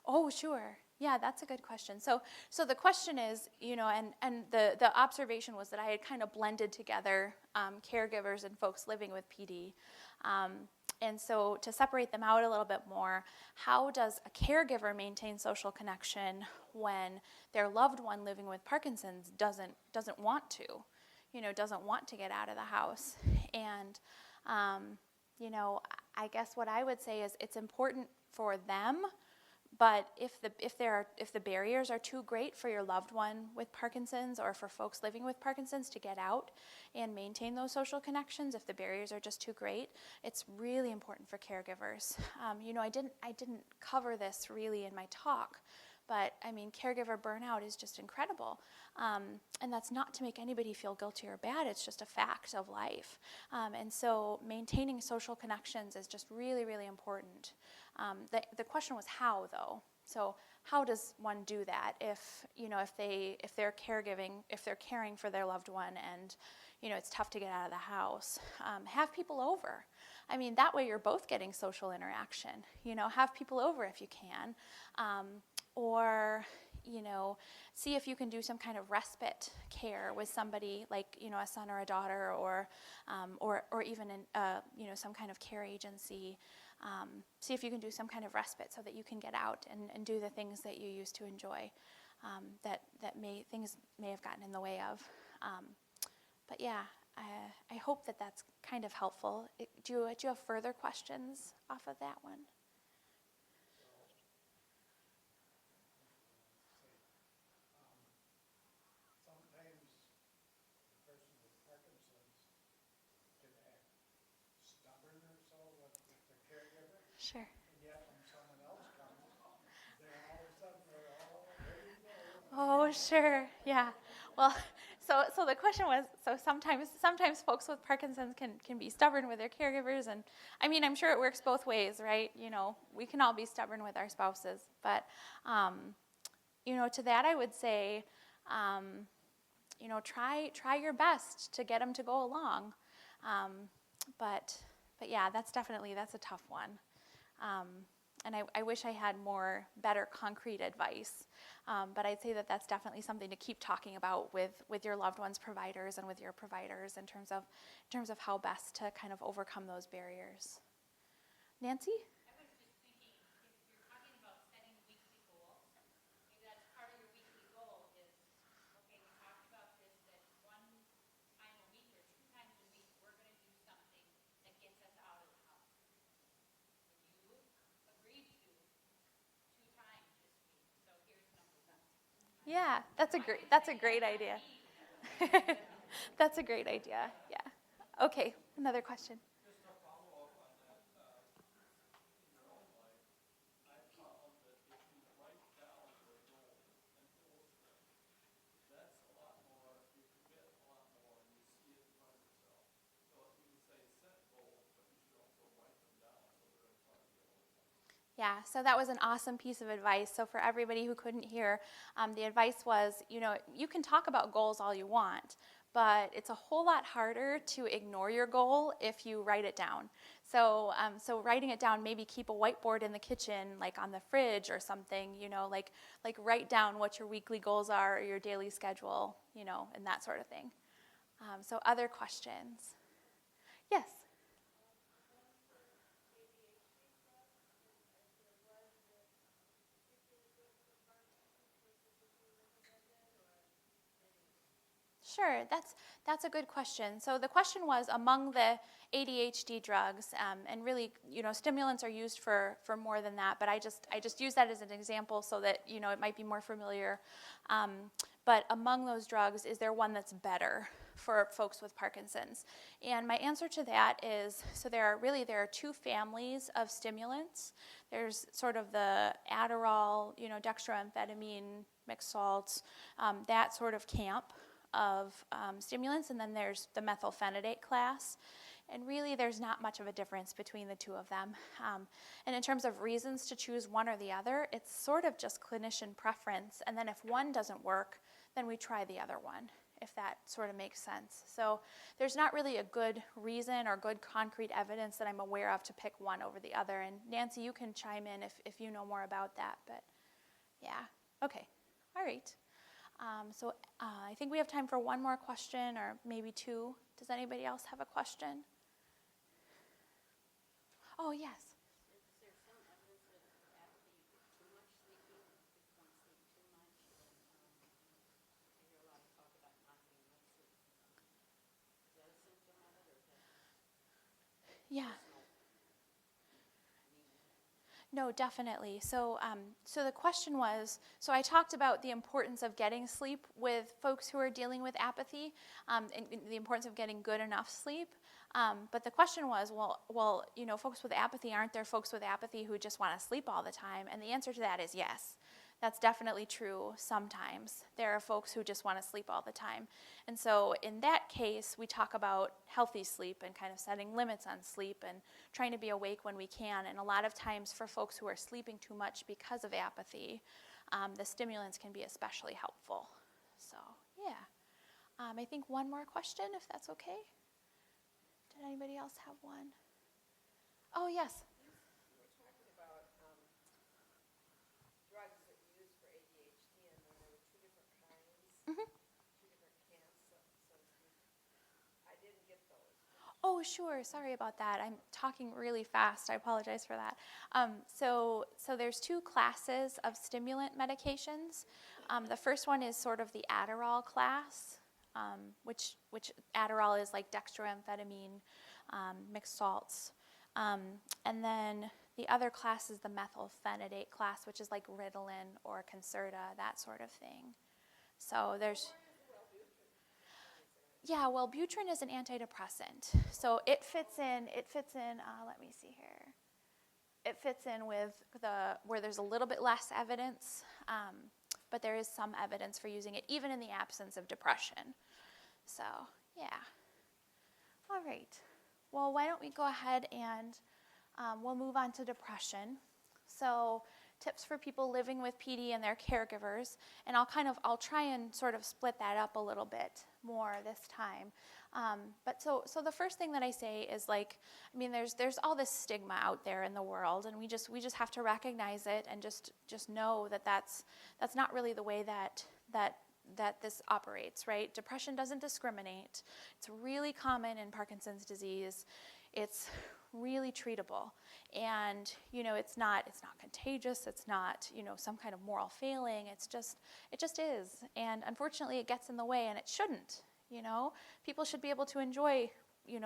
[SPEAKER 1] Oh, sure. Yeah, that's a good question. So the question is, and the observation was that I had kind of blended together caregivers and folks living with PD. And so to separate them out a little bit more, how does a caregiver maintain social connection when their loved one living with Parkinson's doesn't want to, doesn't want to get out of the house? And, I guess what I would say is it's important for them. But if the barriers are too great for your loved one with Parkinson's or for folks living with Parkinson's to get out and maintain those social connections, if the barriers are just too great, it's really important for caregivers. I didn't cover this really in my talk, but I mean, caregiver burnout is just incredible. And that's not to make anybody feel guilty or bad, it's just a fact of life. And so maintaining social connections is just really, really important. The question was how, though. So how does one do that if they're caring for their loved one and, it's tough to get out of the house? Have people over. I mean, that way you're both getting social interaction. Have people over if you can. Or, see if you can do some kind of respite care with somebody like, a son or a daughter or even in, some kind of care agency. See if you can do some kind of respite so that you can get out and do the things that you used to enjoy that things may have gotten in the way of. But yeah, I hope that that's kind of helpful. Do you have further questions off of that one?
[SPEAKER 2] Sometimes the person with Parkinson's can act stubborn or so with the caregiver.
[SPEAKER 1] Sure.
[SPEAKER 2] And yet when someone else comes, then all of a sudden they're all ready to go.
[SPEAKER 1] Oh, sure. Yeah. Well, so the question was, so sometimes folks with Parkinson's can be stubborn with their caregivers, and I mean, I'm sure it works both ways, right? We can all be stubborn with our spouses, but to that I would say, try your best to get them to go along. But yeah, that's a tough one. And I wish I had better concrete advice. But I'd say that that's definitely something to keep talking about with your loved ones' providers and with your providers in terms of how best to kind of overcome those barriers. Nancy?
[SPEAKER 3] I was just thinking, if you're talking about setting weekly goals, maybe that's part of your weekly goal is, okay, we talked about this, that one time a week or two times a week, we're going to do something that gets us out of the house. And you agreed to 2 times this week, so here's number one.
[SPEAKER 1] Yeah, that's a great idea. That's a great idea. Yeah. Okay, another question.
[SPEAKER 2] Just to follow up on that, in your own life, I found that if you write down your goals and illustrate, that's a lot more, you commit a lot more and you see it in front of yourself. So you can say set goals, but you should also write them down so they're in front of you all the time.
[SPEAKER 1] Yeah, so that was an awesome piece of advice. So for everybody who couldn't hear, the advice was, you can talk about goals all you want, but it's a whole lot harder to ignore your goal if you write it down. So writing it down, maybe keep a whiteboard in the kitchen, like on the fridge or something, like write down what your weekly goals are or your daily schedule, and that sort of thing. So other questions? Yes? Sure, that's a good question. So the question was among the ADHD drugs, and really, stimulants are used for more than that. But I just use that as an example so that it might be more familiar. But among those drugs, is there one that's better for folks with Parkinson's? And my answer to that is, so there are two families of stimulants. There's sort of the Adderall, dextroamphetamine, mixed salts, that sort of camp of stimulants, and then there's the methylphenidate class. And really, there's not much of a difference between the two of them. And in terms of reasons to choose one or the other, it's sort of just clinician preference. And then if one doesn't work, then we try the other one, if that sort of makes sense. So there's not really a good reason or good concrete evidence that I'm aware of to pick one over the other. And Nancy, you can chime in if you know more about that. But yeah, okay, all right. So I think we have time for one more question or maybe two. Does anybody else have a question? Oh, yes.
[SPEAKER 3] Is there some evidence that for apathy, too much sleeping, if one sleep too much, I hear a lot of talk about not getting enough sleep. Is that a symptom of it, or is that
[SPEAKER 1] Yeah.
[SPEAKER 3] personal anemia?
[SPEAKER 1] No, definitely. So the question was, so I talked about the importance of getting sleep with folks who are dealing with apathy, and the importance of getting good enough sleep. But the question was, well, folks with apathy, aren't there folks with apathy who just want to sleep all the time? And the answer to that is yes. That's definitely true sometimes. There are folks who just want to sleep all the time. And so in that case, we talk about healthy sleep and kind of setting limits on sleep and trying to be awake when we can. And a lot of times for folks who are sleeping too much because of apathy, the stimulants can be especially helpful. So, yeah. I think one more question, if that's okay. Did anybody else have one? Oh, yes.
[SPEAKER 4] You were talking about drugs that you use for ADHD, and then there were two different kinds, two different camps, so to speak. I didn't get those.
[SPEAKER 1] Oh, sure. Sorry about that. I'm talking really fast. I apologize for that. So there's two classes of stimulant medications. The first one is sort of the Adderall class, which Adderall is like dextroamphetamine, mixed salts. And then the other class is the methylphenidate class, which is like Ritalin or Concerta, that sort of thing. So there's... Yeah, well, Butrin is an antidepressant, so it fits in. Let me see here. It fits in with where there's a little bit less evidence, but there is some evidence for using it, even in the absence of depression. So, yeah. All right. Well, why don't we go ahead and we'll move on to depression. So, tips for people living with PD and their caregivers, and I'll try and sort of split that up a little bit more this time. But so the first thing that I say is there's all this stigma out there in the world, and we just have to recognize it and just know that that's not really the way that this operates, right? Depression doesn't discriminate. It's really common in Parkinson's disease. It's really treatable, and it's not contagious. It's not some kind of moral failing. It just is, and unfortunately, it gets in the way, and it shouldn't. People should be able to enjoy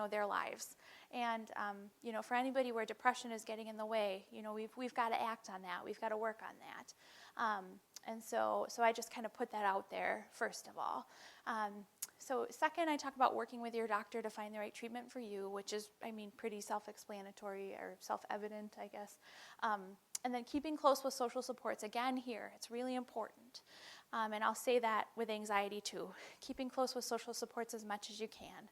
[SPEAKER 1] their lives, and for anybody where depression is getting in the way, we've got to act on that. We've got to work on that, and so I just kind of put that out there first of all. So second, I talk about working with your doctor to find the right treatment for you, which is, pretty self-explanatory or self-evident, I guess. And then keeping close with social supports. Again, here, it's really important. And I'll say that with anxiety, too. Keeping close with social supports as much as you can.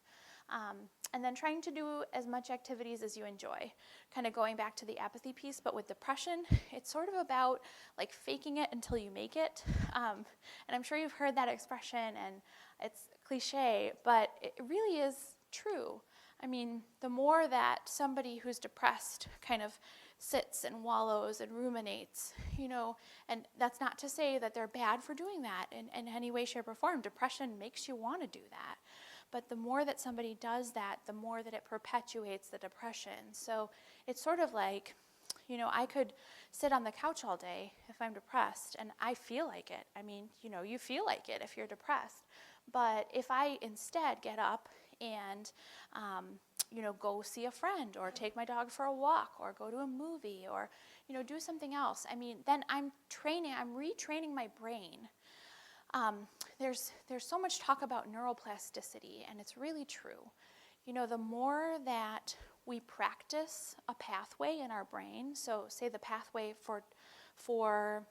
[SPEAKER 1] And then trying to do as much activities as you enjoy. Kind of going back to the apathy piece, but with depression, it's sort of about faking it until you make it. And I'm sure you've heard that expression, and it's cliche, but it really is true. I mean, the more that somebody who's depressed kind of sits and wallows and ruminates, and that's not to say that they're bad for doing that in any way, shape, or form. Depression makes you want to do that. But the more that somebody does that, the more that it perpetuates the depression. So it's sort of like, I could sit on the couch all day if I'm depressed, and I feel like it. I mean, you feel like it if you're depressed. But if I instead get up and, go see a friend or take my dog for a walk or go to a movie or, do something else, I mean, then I'm retraining my brain. There's so much talk about neuroplasticity, and it's really true. The more that we practice a pathway in our brain, so say the pathway for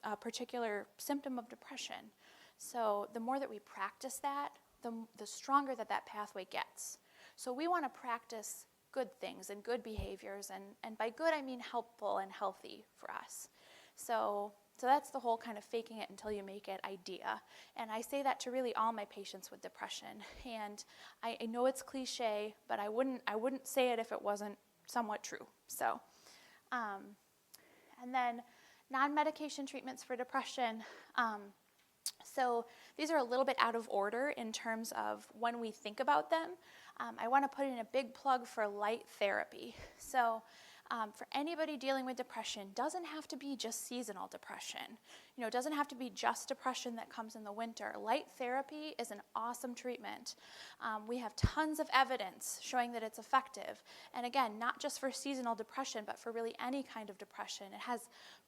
[SPEAKER 1] a particular symptom of depression, so the more that we practice that, the stronger that pathway gets. So we want to practice good things and good behaviors, and by good I mean helpful and healthy for us. So that's the whole kind of faking it until you make it idea. And I say that to really all my patients with depression. And I know it's cliche, but I wouldn't say it if it wasn't somewhat true. So, and then non-medication treatments for depression. So these are a little bit out of order in terms of when we think about them. I want to put in a big plug for light therapy. So for anybody dealing with depression, doesn't have to be just seasonal depression. It doesn't have to be just depression that comes in the winter. Light therapy is an awesome treatment. We have tons of evidence showing that it's effective. And again, not just for seasonal depression, but for really any kind of depression. It has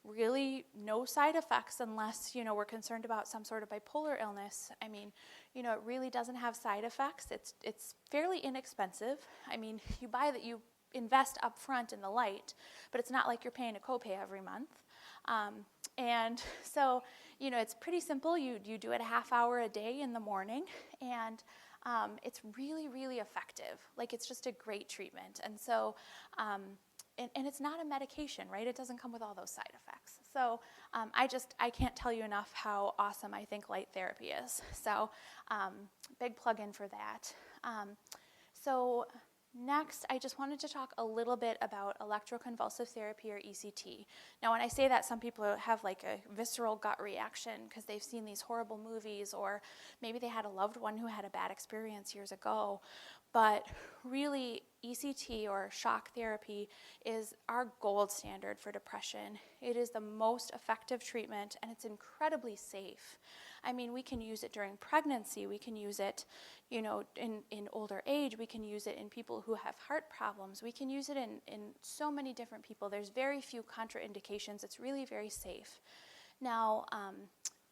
[SPEAKER 1] really no side effects unless, we're concerned about some sort of bipolar illness. I mean, it really doesn't have side effects. It's fairly inexpensive. I mean, you invest up front in the light, but it's not like you're paying a copay every month. And so, it's pretty simple. You do it a half hour a day in the morning, and it's really, really effective. Like, it's just a great treatment. And so, and it's not a medication, right? It doesn't come with all those side effects. So I can't tell you enough how awesome I think light therapy is. So big plug-in for that. So next, I just wanted to talk a little bit about electroconvulsive therapy, or ECT. Now, when I say that, some people have like a visceral gut reaction because they've seen these horrible movies, or maybe they had a loved one who had a bad experience years ago. But really, ECT, or shock therapy, is our gold standard for depression. It is the most effective treatment, and it's incredibly safe. I mean, we can use it during pregnancy. We can use it, in older age. We can use it in people who have heart problems. We can use it in so many different people. There's very few contraindications. It's really very safe. Now,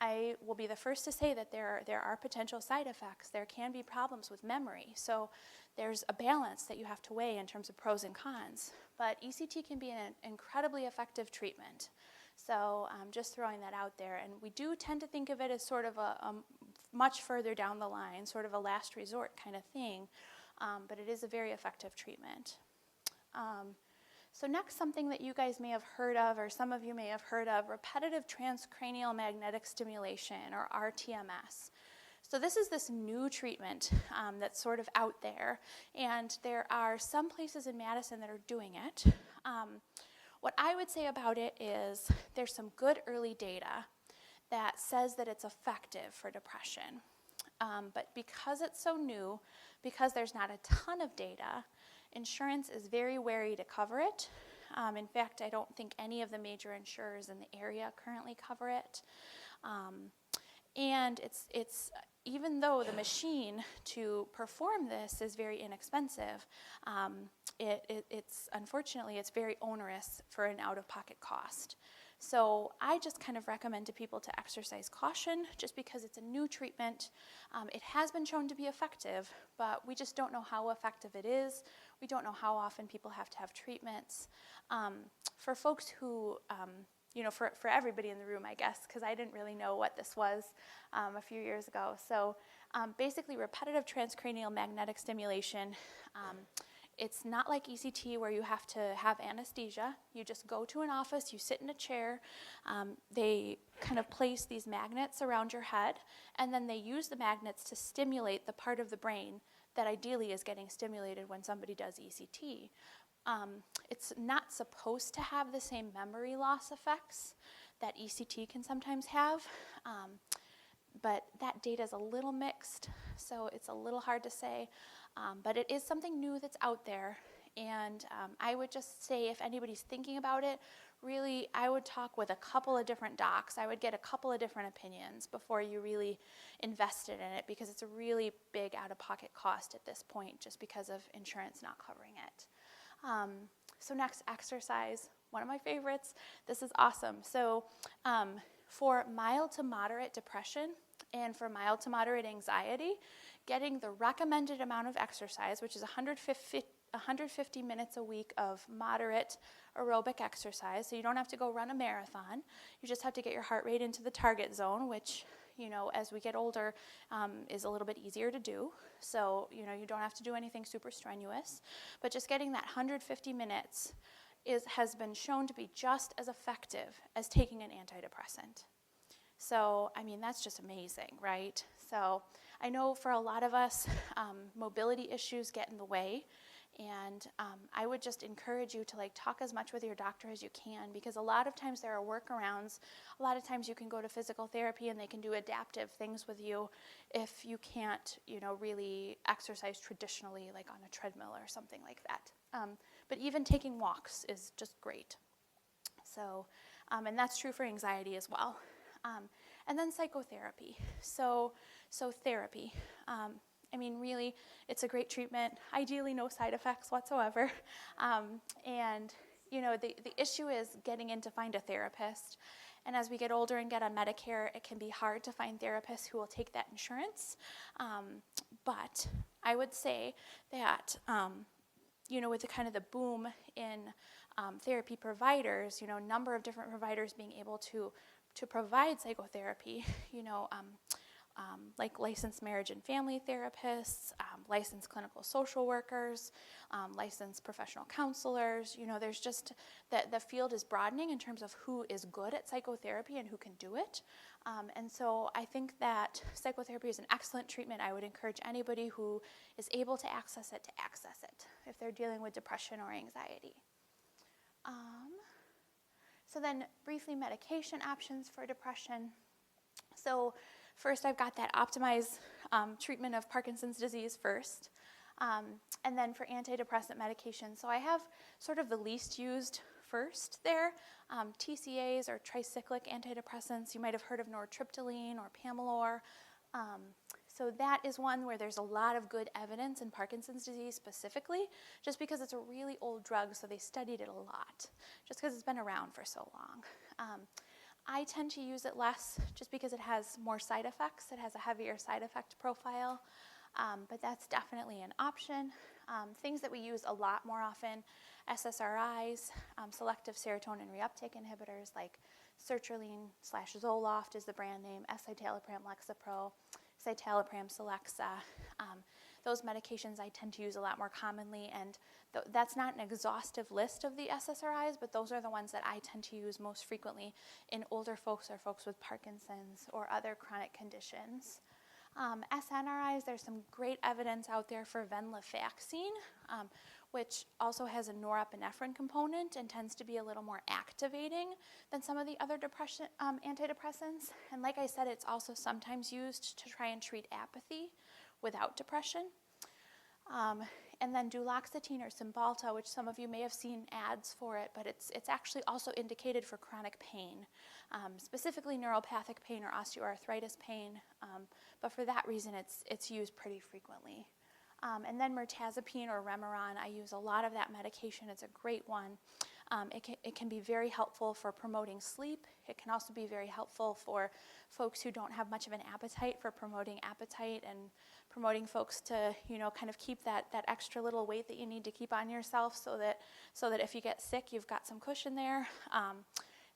[SPEAKER 1] I will be the first to say that there are potential side effects. There can be problems with memory. So there's a balance that you have to weigh in terms of pros and cons. But ECT can be an incredibly effective treatment. So just throwing that out there. And we do tend to think of it as sort of a much further down the line, sort of a last resort kind of thing. But it is a very effective treatment. So next, something that you guys may have heard of, or some of you may have heard of, repetitive transcranial magnetic stimulation, or RTMS. So this is this new treatment that's sort of out there, and there are some places in Madison that are doing it. What I would say about it is there's some good early data that says that it's effective for depression. But because it's so new, because there's not a ton of data, insurance is very wary to cover it. In fact, I don't think any of the major insurers in the area currently cover it. And it's even though the machine to perform this is very inexpensive, unfortunately it's very onerous for an out-of-pocket cost. So I just kind of recommend to people to exercise caution, just because it's a new treatment. It has been shown to be effective, but we just don't know how effective it is. We don't know how often people have to have treatments. For folks who, for everybody in the room, I guess, because I didn't really know what this was a few years ago. So basically, repetitive transcranial magnetic stimulation It's not like ECT where you have to have anesthesia. You just go to an office, you sit in a chair, they kind of place these magnets around your head, and then they use the magnets to stimulate the part of the brain that ideally is getting stimulated when somebody does ECT. It's not supposed to have the same memory loss effects that ECT can sometimes have, but that data is a little mixed, so it's a little hard to say. But it is something new that's out there, and I would just say if anybody's thinking about it, really I would talk with a couple of different docs. I would get a couple of different opinions before you really invested in it, because it's a really big out-of-pocket cost at this point just because of insurance not covering it. So next, exercise, one of my favorites. This is awesome. So for mild to moderate depression and for mild to moderate anxiety, getting the recommended amount of exercise, which is 150 minutes a week of moderate aerobic exercise. So you don't have to go run a marathon. You just have to get your heart rate into the target zone, which, as we get older, is a little bit easier to do. So, you don't have to do anything super strenuous. But just getting that 150 minutes has been shown to be just as effective as taking an antidepressant. So, that's just amazing, right? So I know for a lot of us, mobility issues get in the way, and I would just encourage you to talk as much with your doctor as you can, because a lot of times there are workarounds. A lot of times you can go to physical therapy and they can do adaptive things with you if you can't, really exercise traditionally, like on a treadmill or something like that. But even taking walks is just great. So, and that's true for anxiety as well. And then psychotherapy. So therapy. Really, it's a great treatment. Ideally, no side effects whatsoever. And the issue is getting in to find a therapist. And as we get older and get on Medicare, it can be hard to find therapists who will take that insurance. But I would say that, with the kind of the boom in therapy providers, number of different providers being able to provide psychotherapy, like licensed marriage and family therapists, licensed clinical social workers, licensed professional counselors. There's just, the field is broadening in terms of who is good at psychotherapy and who can do it. And so I think that psychotherapy is an excellent treatment. I would encourage anybody who is able to access it if they're dealing with depression or anxiety. So then briefly, medication options for depression. So first, I've got that optimized treatment of Parkinson's disease first. And then for antidepressant medication, so I have sort of the least used first there. TCAs or tricyclic antidepressants. You might have heard of nortriptyline or Pamelor. So that is one where there's a lot of good evidence in Parkinson's disease specifically, just because it's a really old drug, so they studied it a lot, just because it's been around for so long. I tend to use it less just because it has more side effects. It has a heavier side effect profile, but that's definitely an option. Things that we use a lot more often, SSRIs, selective serotonin reuptake inhibitors like sertraline/Zoloft is the brand name, escitalopram, Lexapro, citalopram, Celexa. Those medications I tend to use a lot more commonly, and that's not an exhaustive list of the SSRIs, but those are the ones that I tend to use most frequently in older folks or folks with Parkinson's or other chronic conditions. SNRIs, there's some great evidence out there for venlafaxine, which also has a norepinephrine component and tends to be a little more activating than some of the other antidepressants. And like I said, it's also sometimes used to try and treat apathy without depression. And then duloxetine or Cymbalta, which some of you may have seen ads for it, but it's actually also indicated for chronic pain, specifically neuropathic pain or osteoarthritis pain. But for that reason, it's used pretty frequently. And then mirtazapine or Remeron, I use a lot of that medication. It's a great one. It can be very helpful for promoting sleep. It can also be very helpful for folks who don't have much of an appetite, for promoting appetite and promoting folks to, kind of keep that extra little weight that you need to keep on yourself so that if you get sick, you've got some cushion there.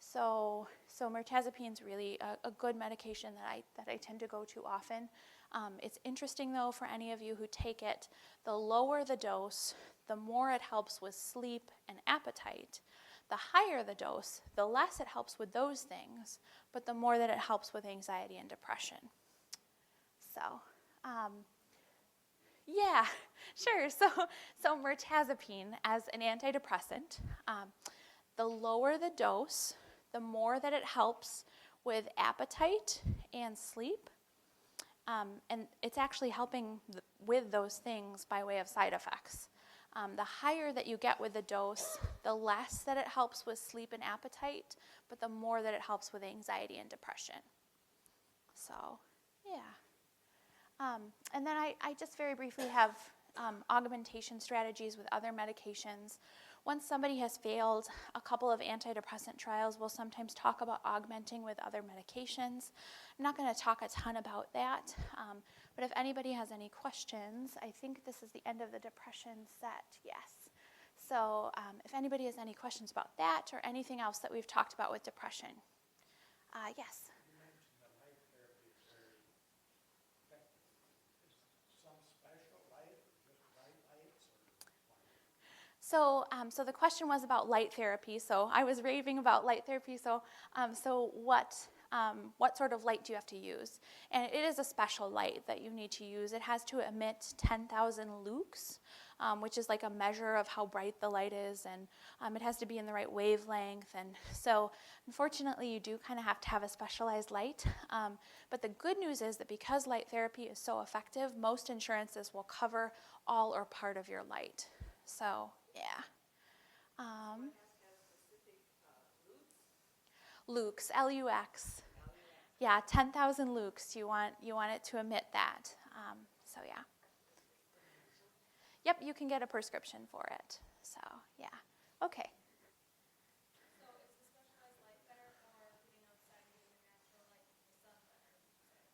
[SPEAKER 1] So mirtazapine is really a good medication that I tend to go to often. It's interesting, though, for any of you who take it, the lower the dose, the more it helps with sleep and appetite. The higher the dose, the less it helps with those things, but the more that it helps with anxiety and depression. So, yeah, sure. So mirtazapine as an antidepressant, the lower the dose, the more that it helps with appetite and sleep. And it's actually helping with those things by way of side effects. The higher that you get with the dose, the less that it helps with sleep and appetite, but the more that it helps with anxiety and depression. So, yeah. And then I just very briefly have augmentation strategies with other medications. Once somebody has failed a couple of antidepressant trials, we'll sometimes talk about augmenting with other medications. I'm not going to talk a ton about that, but if anybody has any questions, I think this is the end of the depression set, yes. So if anybody has any questions about that or anything else that we've talked about with depression. Yes?
[SPEAKER 2] You mentioned that light therapy is very effective. Is some special light or just bright lights or what?
[SPEAKER 1] So the question was about light therapy. So I was raving about light therapy. So what sort of light do you have to use? And it is a special light that you need to use. It has to emit 10,000 lux, which is like a measure of how bright the light is, and it has to be in the right wavelength. And so unfortunately, you do kind of have to have a specialized light. But the good news is that because light therapy is so effective, most insurances will cover all or part of your light. So, yeah. Lux, L-U-X. Yeah, 10,000 lux. You want it to emit that. So, yeah. Yep, you can get a prescription for it. So, yeah. Okay.
[SPEAKER 3] So is the specialized light better or being outside getting the natural light from the sun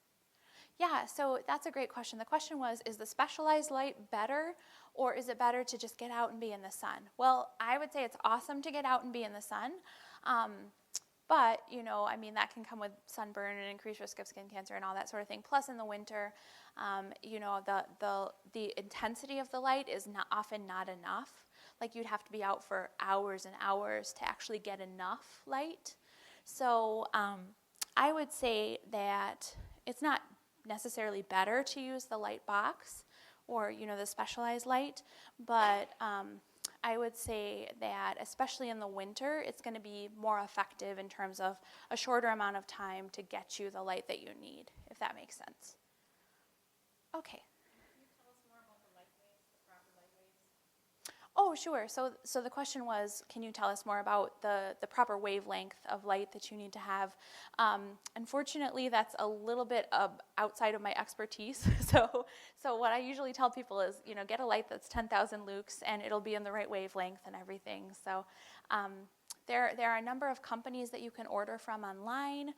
[SPEAKER 3] better?
[SPEAKER 1] Yeah, so that's a great question. The question was, is the specialized light better, or is it better to just get out and be in the sun? Well, I would say it's awesome to get out and be in the sun. But, I mean, that can come with sunburn and increased risk of skin cancer and all that sort of thing. Plus, in the winter, the intensity of the light is often not enough. Like, you'd have to be out for hours and hours to actually get enough light. So I would say that it's not necessarily better to use the light box or, the specialized light, but I would say that especially in the winter, it's going to be more effective in terms of a shorter amount of time to get you the light that you need, if that makes sense. Okay.
[SPEAKER 3] Can you tell us more about the light waves, the proper light waves?
[SPEAKER 1] Oh, sure. So the question was, can you tell us more about the proper wavelength of light that you need to have? Unfortunately, that's a little bit outside of my expertise. So what I usually tell people is, get a light that's 10,000 lux, and it'll be in the right wavelength and everything. So there are a number of companies that you can order from online,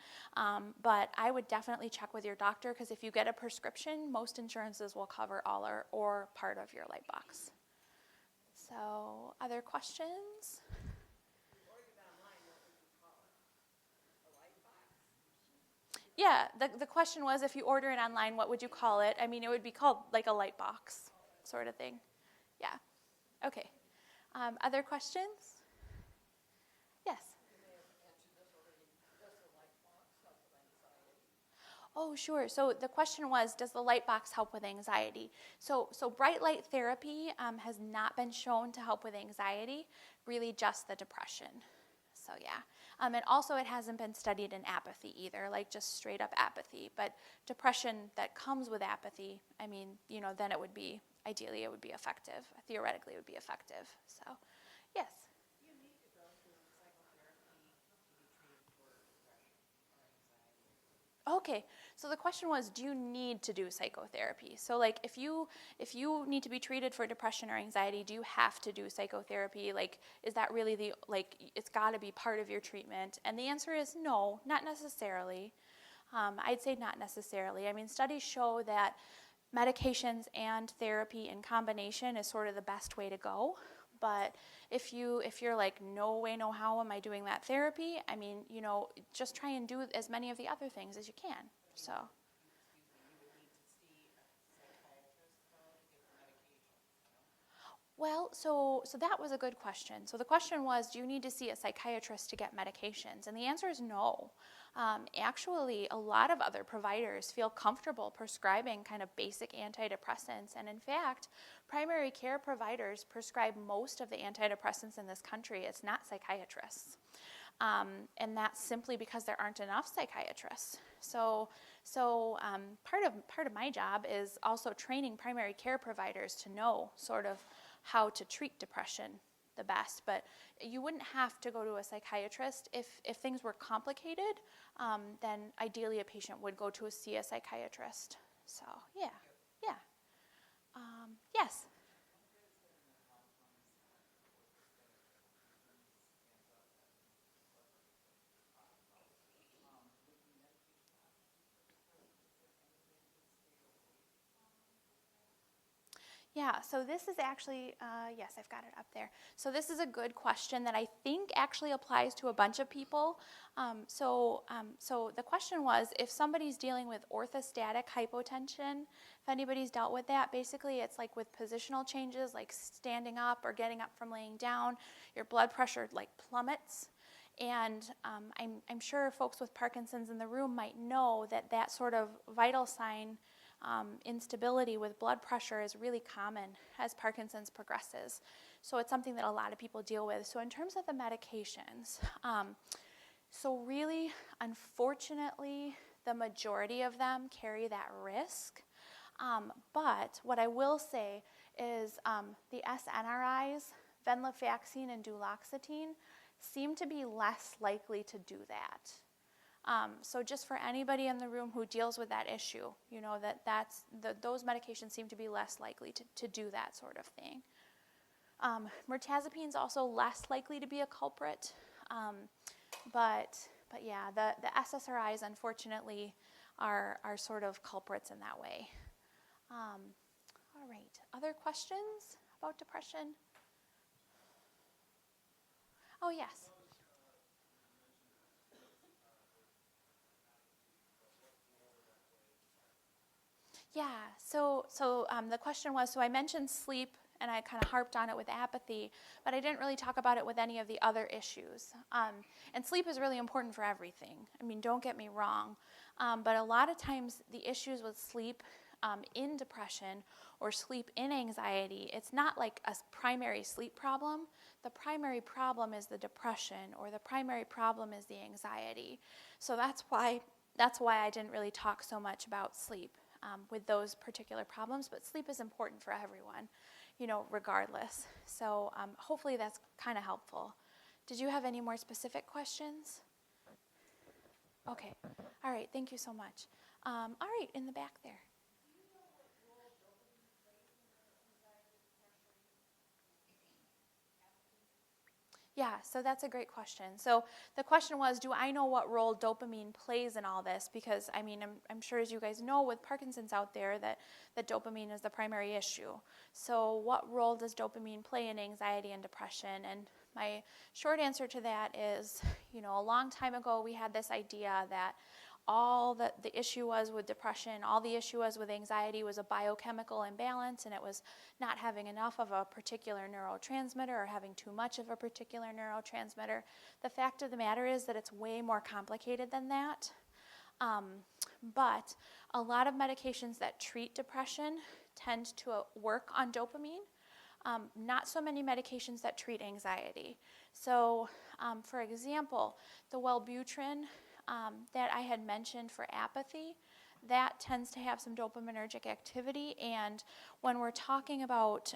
[SPEAKER 1] but I would definitely check with your doctor, because if you get a prescription, most insurances will cover all or part of your light box. So, other questions? Yeah, the question was, if you order it online, what would you call it? I mean, it would be called like a light box sort of thing. Yeah. Okay. Other questions? Yes. Oh, sure. So the question was, does the light box help with anxiety? So bright light therapy has not been shown to help with anxiety, really just the depression. So yeah. And also it hasn't been studied in apathy either, like just straight up apathy. But depression that comes with apathy, I mean, then it would be, ideally it would be effective. Theoretically it would be effective. So, yes.
[SPEAKER 3] Do you need to go through psychotherapy to be treated for depression or anxiety?
[SPEAKER 1] Okay, so the question was, do you need to do psychotherapy? So like if you need to be treated for depression or anxiety, do you have to do psychotherapy? Like, is that really it's got to be part of your treatment? And the answer is no, not necessarily. I'd say not necessarily. I mean, studies show that medications and therapy in combination is sort of the best way to go. But if you're like, no way, no how am I doing that therapy? I mean, just try and do as many of the other things as you can. So.
[SPEAKER 3] You would need to see
[SPEAKER 1] Well, so that was a good question. So the question was, do you need to see a psychiatrist to get medications? And the answer is no. Actually, a lot of other providers feel comfortable prescribing kind of basic antidepressants. And in fact, primary care providers prescribe most of the antidepressants in this country. It's not psychiatrists. And that's simply because there aren't enough psychiatrists. So part of my job is also training primary care providers to know sort of how to treat depression the best. But you wouldn't have to go to a psychiatrist. If things were complicated, then ideally a patient would go to see a psychiatrist. So, yeah. Yes? Yeah, so this is actually, yes, I've got it up there. So this is a good question that I think actually applies to a bunch of people. So the question was, if somebody's dealing with orthostatic hypotension, if anybody's dealt with that, basically it's like with positional changes, like standing up or getting up from laying down, your blood pressure like plummets. And I'm sure folks with Parkinson's in the room might know that that sort of vital sign instability with blood pressure is really common as Parkinson's progresses. So it's something that a lot of people deal with. So in terms of the medications, so really, unfortunately, the majority of them carry that risk. But what I will say is the SNRIs, venlafaxine and duloxetine, seem to be less likely to do that. So just for anybody in the room who deals with that issue, you know, those medications seem to be less likely to do that sort of thing. Mirtazapine is also less likely to be a culprit, but yeah, the SSRIs unfortunately are sort of culprits in that way. All right, other questions about depression? Oh, yes. Yeah, so the question was, so I mentioned sleep, and I kind of harped on it with apathy, but I didn't really talk about it with any of the other issues. And sleep is really important for everything. I mean, don't get me wrong, but a lot of times the issues with sleep in depression or sleep in anxiety, it's not like a primary sleep problem. The primary problem is the depression, or the primary problem is the anxiety. So that's why I didn't really talk so much about sleep with those particular problems, but sleep is important for everyone, you know, regardless. So hopefully that's kind of helpful. Did you have any more specific questions? Okay. All right. Thank you so much. All right. In the back there. Yeah, so that's a great question. So the question was, do I know what role dopamine plays in all this? Because, I mean, I'm sure as you guys know with Parkinson's out there that dopamine is the primary issue. So what role does dopamine play in anxiety and depression? And my short answer to that is, you know, a long time ago we had this idea that all that the issue was with depression, all the issue was with anxiety was a biochemical imbalance, and it was not having enough of a particular neurotransmitter or having too much of a particular neurotransmitter. The fact of the matter is that it's way more complicated than that. But a lot of medications that treat depression tend to work on dopamine. Not so many medications that treat anxiety. So, for example, the Wellbutrin that I had mentioned for apathy, that tends to have some dopaminergic activity. And when we're talking about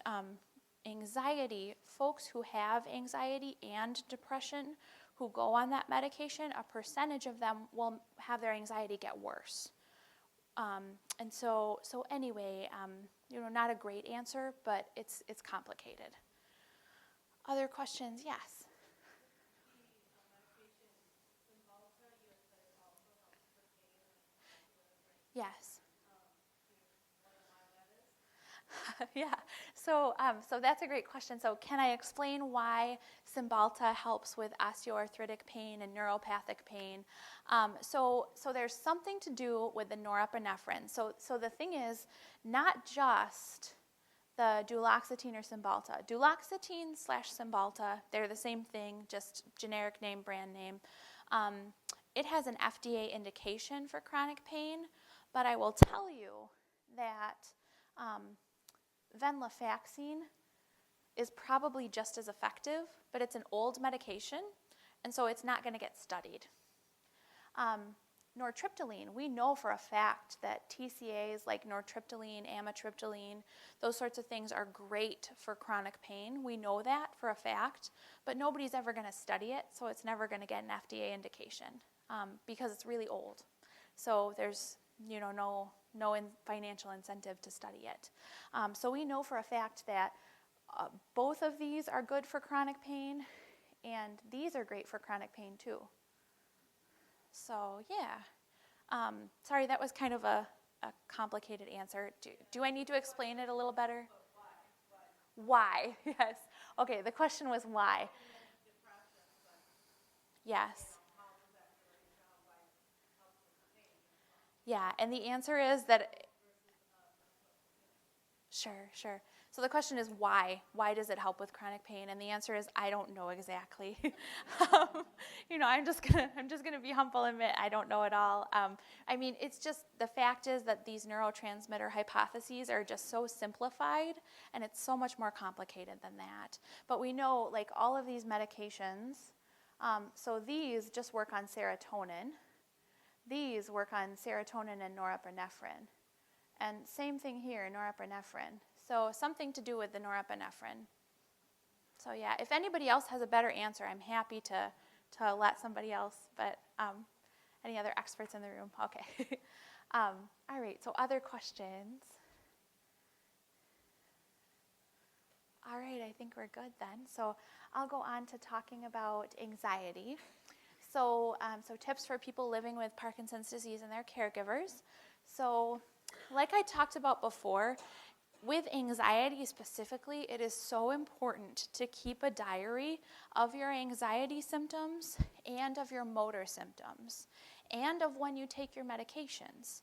[SPEAKER 1] anxiety, folks who have anxiety and depression who go on that medication, a percentage of them will have their anxiety get worse. And so anyway, you know, not a great answer, but it's complicated. Other questions? Yes. Yes. Yeah. So that's a great question. So can I explain why Cymbalta helps with osteoarthritic pain and neuropathic pain? So there's something to do with the norepinephrine. So the thing is, not just the duloxetine or Cymbalta. Duloxetine/Cymbalta, they're the same thing, just generic name, brand name. It has an FDA indication for chronic pain, but I will tell you that venlafaxine is probably just as effective, but it's an old medication, and so it's not going to get studied. Nortriptyline, we know for a fact that TCAs like nortriptyline, amitriptyline, those sorts of things are great for chronic pain. We know that for a fact, but nobody's ever going to study it, so it's never going to get an FDA indication because it's really old. So there's no financial incentive to study it. So we know for a fact that both of these are good for chronic pain, and these are great for chronic pain too. So yeah, sorry, that was kind of a complicated answer. Do I need to explain it a little better? Why? Yes. Okay, the question was why. Yes. Yeah, and the answer is that, sure. So the question is why? Why does it help with chronic pain? And the answer is I don't know exactly. I'm just gonna be humble and admit I don't know it all. It's just the fact is that these neurotransmitter hypotheses are just so simplified, and it's so much more complicated than that. But we know, like all of these medications, so these just work on serotonin. These work on serotonin and norepinephrine. And same thing here, norepinephrine. So something to do with the norepinephrine. So yeah, if anybody else has a better answer, I'm happy to let somebody else, but any other experts in the room? Okay. All right, so other questions? All right, I think we're good then. So I'll go on to talking about anxiety. So tips for people living with Parkinson's disease and their caregivers. So like I talked about before, with anxiety specifically, it is so important to keep a diary of your anxiety symptoms and of your motor symptoms and of when you take your medications,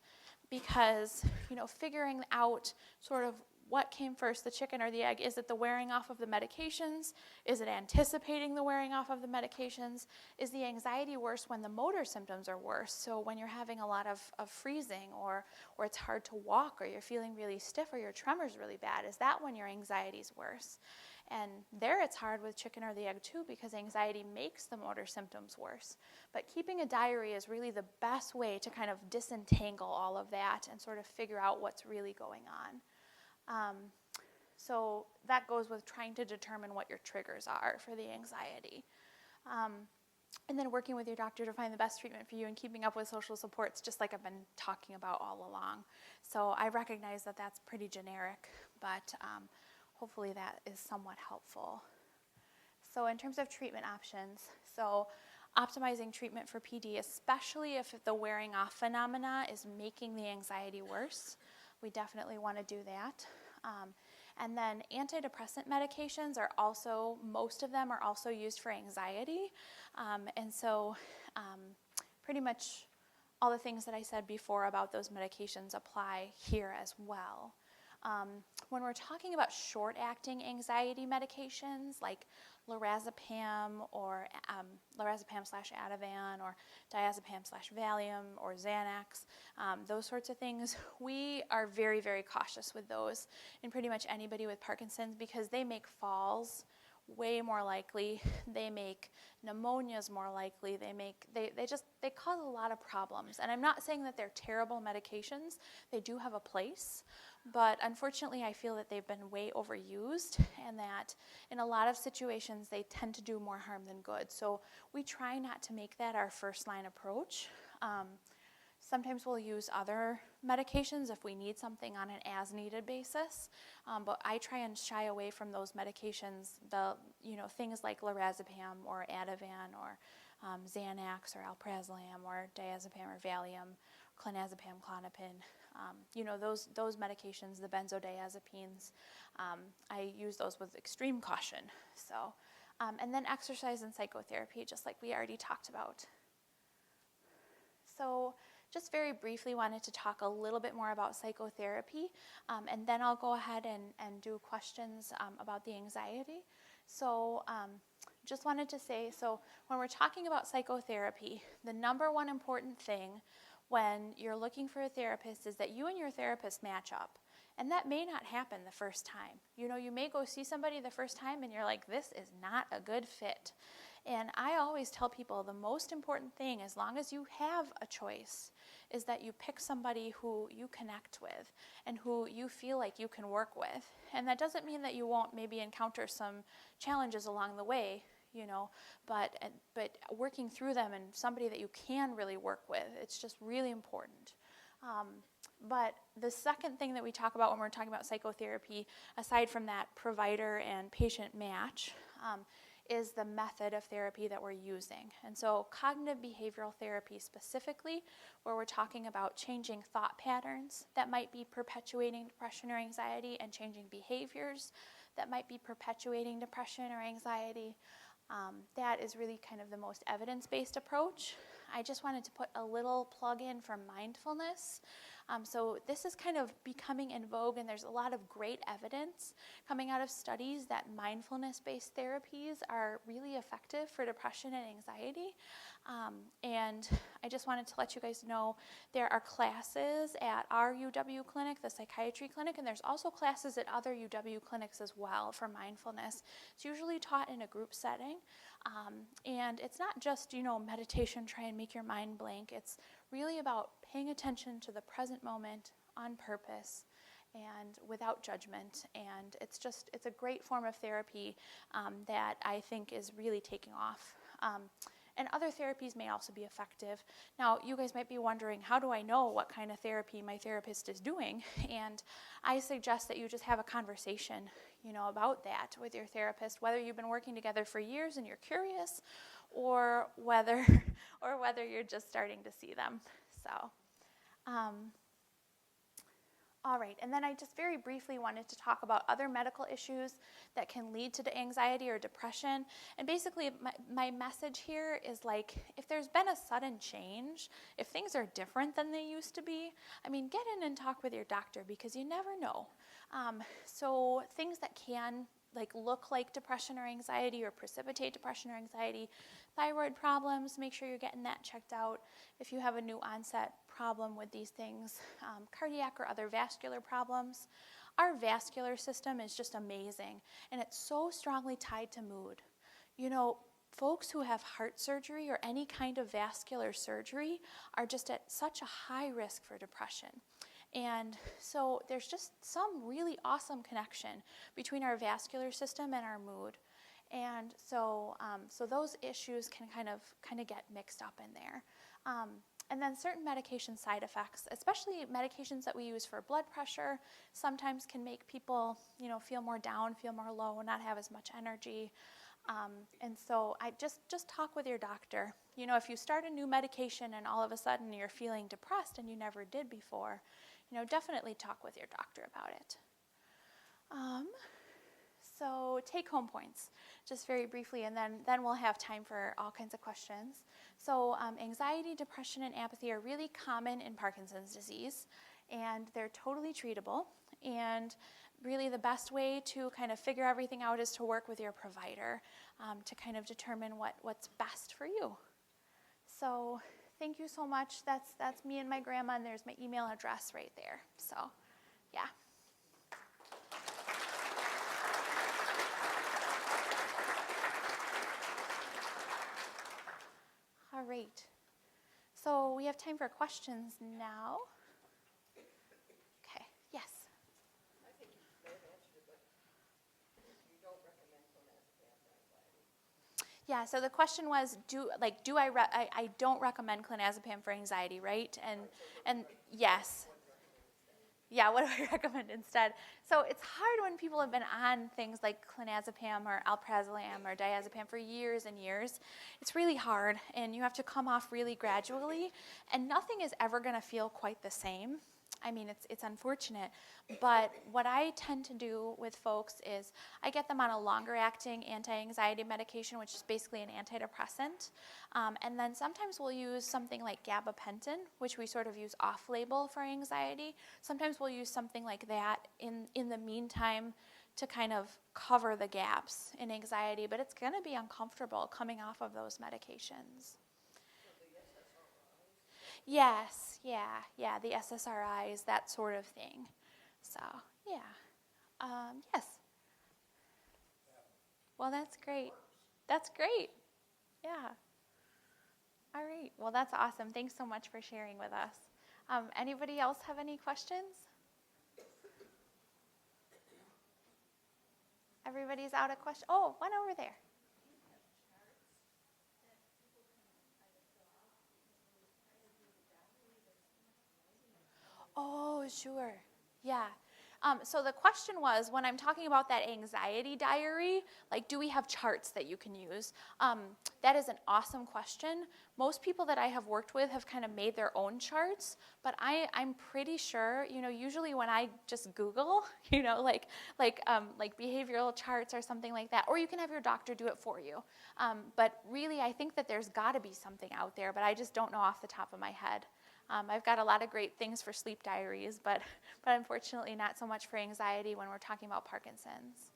[SPEAKER 1] because figuring out sort of what came first, the chicken or the egg. Is it the wearing off of the medications? Is it anticipating the wearing off of the medications? Is the anxiety worse when the motor symptoms are worse? So when you're having a lot of freezing, or it's hard to walk, or you're feeling really stiff, or your tremor's really bad, is that when your anxiety's worse? And there it's hard with chicken or the egg too, because anxiety makes the motor symptoms worse. But keeping a diary is really the best way to kind of disentangle all of that and sort of figure out what's really going on. So that goes with trying to determine what your triggers are for the anxiety. And then working with your doctor to find the best treatment for you and keeping up with social supports, just like I've been talking about all along. So I recognize that that's pretty generic, but hopefully that is somewhat helpful. So in terms of treatment options, so optimizing treatment for PD, especially if the wearing off phenomena is making the anxiety worse. We definitely want to do that. And then antidepressant medications are also, most of them are also used for anxiety. And so pretty much all the things that I said before about those medications apply here as well. When we're talking about short-acting anxiety medications like lorazepam or lorazepam/Ativan or diazepam/Valium or Xanax, those sorts of things, we are very, very cautious with those in pretty much anybody with Parkinson's, because they make falls way more likely, they make pneumonias more likely, they cause a lot of problems. And I'm not saying that they're terrible medications, they do have a place, but unfortunately I feel that they've been way overused, and that in a lot of situations they tend to do more harm than good. So we try not to make that our first line approach. Sometimes we'll use other medications if we need something on an as-needed basis, but I try and shy away from those medications, things like lorazepam or Ativan or Xanax or alprazolam or diazepam or Valium, clonazepam, Klonopin. Those medications, the benzodiazepines, I use those with extreme caution. So, and then exercise and psychotherapy, just like we already talked about. So just very briefly wanted to talk a little bit more about psychotherapy, and then I'll go ahead and do questions about the anxiety. So just wanted to say, so when we're talking about psychotherapy, the number one important thing when you're looking for a therapist is that you and your therapist match up. And that may not happen the first time. You know, you may go see somebody the first time and you're like, this is not a good fit. And I always tell people the most important thing, as long as you have a choice, is that you pick somebody who you connect with and who you feel like you can work with. And that doesn't mean that you won't maybe encounter some challenges along the way, you know, but working through them and somebody that you can really work with, it's just really important. But the second thing that we talk about when we're talking about psychotherapy, aside from that provider and patient match, is the method of therapy that we're using. And so cognitive behavioral therapy specifically, where we're talking about changing thought patterns that might be perpetuating depression or anxiety and changing behaviors that might be perpetuating depression or anxiety, that is really kind of the most evidence-based approach. I just wanted to put a little plug in for mindfulness. So this is kind of becoming in vogue, and there's a lot of great evidence coming out of studies that mindfulness-based therapies are really effective for depression and anxiety. And I just wanted to let you guys know there are classes at our UW clinic, the psychiatry clinic, and there's also classes at other UW clinics as well for mindfulness. It's usually taught in a group setting. And it's not just, you know, meditation, try and make your mind blank. It's really about paying attention to the present moment on purpose and without judgment. And it's a great form of therapy that I think is really taking off. And other therapies may also be effective. Now, you guys might be wondering, how do I know what kind of therapy my therapist is doing? And I suggest that you just have a conversation, you know, about that with your therapist, whether you've been working together for years and you're curious, or whether you're just starting to see them. So, all right, and then I just very briefly wanted to talk about other medical issues that can lead to anxiety or depression. And basically, my message here is like, if there's been a sudden change, if things are different than they used to be, I mean, get in and talk with your doctor, because you never know. So things that can look like depression or anxiety or precipitate depression or anxiety, thyroid problems, make sure you're getting that checked out. If you have a new onset problem with these things, cardiac or other vascular problems. Our vascular system is just amazing, and it's so strongly tied to mood. You know, folks who have heart surgery or any kind of vascular surgery are just at such a high risk for depression. And so there's just some really awesome connection between our vascular system and our mood. And so those issues can kind of get mixed up in there. And then certain medication side effects, especially medications that we use for blood pressure, sometimes can make people, you know, feel more down, feel more low, not have as much energy. And so I just talk with your doctor. You know, if you start a new medication and all of a sudden you're feeling depressed and you never did before, you know, definitely talk with your doctor about it. So take-home points, just very briefly, and then we'll have time for all kinds of questions. So anxiety, depression, and apathy are really common in Parkinson's disease, and they're totally treatable. And really the best way to kind of figure everything out is to work with your provider to kind of determine what's best for you. So thank you so much. That's me and my grandma, and there's my email address right there. So, yeah. All right. So we have time for questions now. Okay. Yes.
[SPEAKER 4] I think you may have answered it, but you don't recommend clonazepam for anxiety.
[SPEAKER 1] Yeah. So the question was, I don't recommend clonazepam for anxiety, right? And yes. Yeah, what do I recommend instead? So it's hard when people have been on things like clonazepam or alprazolam or diazepam for years and years. It's really hard, and you have to come off really gradually, and nothing is ever going to feel quite the same. I mean, it's unfortunate, but what I tend to do with folks is I get them on a longer-acting anti-anxiety medication, which is basically an antidepressant, and then sometimes we'll use something like gabapentin, which we sort of use off-label for anxiety. Sometimes we'll use something like that in the meantime to kind of cover the gaps in anxiety, but it's going to be uncomfortable coming off of those medications. Yes, yeah, the SSRIs, that sort of thing. So, yeah. Yes. Well, that's great. That's great. Yeah. All right. Well, that's awesome. Thanks so much for sharing with us. Anybody else have any questions? Everybody's out of question. Oh, one over there. Oh, sure. Yeah. So the question was, when I'm talking about that anxiety diary, like, do we have charts that you can use? That is an awesome question. Most people that I have worked with have kind of made their own charts, but I'm pretty sure, usually when I just Google, like behavioral charts or something like that, or you can have your doctor do it for you. But really, I think that there's got to be something out there, but I just don't know off the top of my head. I've got a lot of great things for sleep diaries, but unfortunately not so much for anxiety when we're talking about Parkinson's.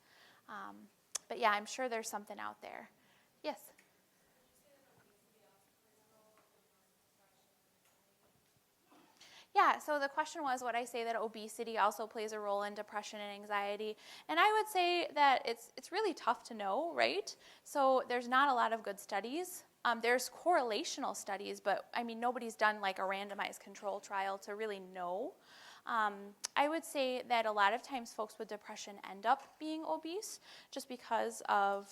[SPEAKER 1] But yeah, I'm sure there's something out there. Yes? Yeah, so the question was, would I say that obesity also plays a role in depression and anxiety? And I would say that it's really tough to know, right? So there's not a lot of good studies. There's correlational studies, but I mean, nobody's done like a randomized control trial to really know. I would say that a lot of times folks with depression end up being obese just because of,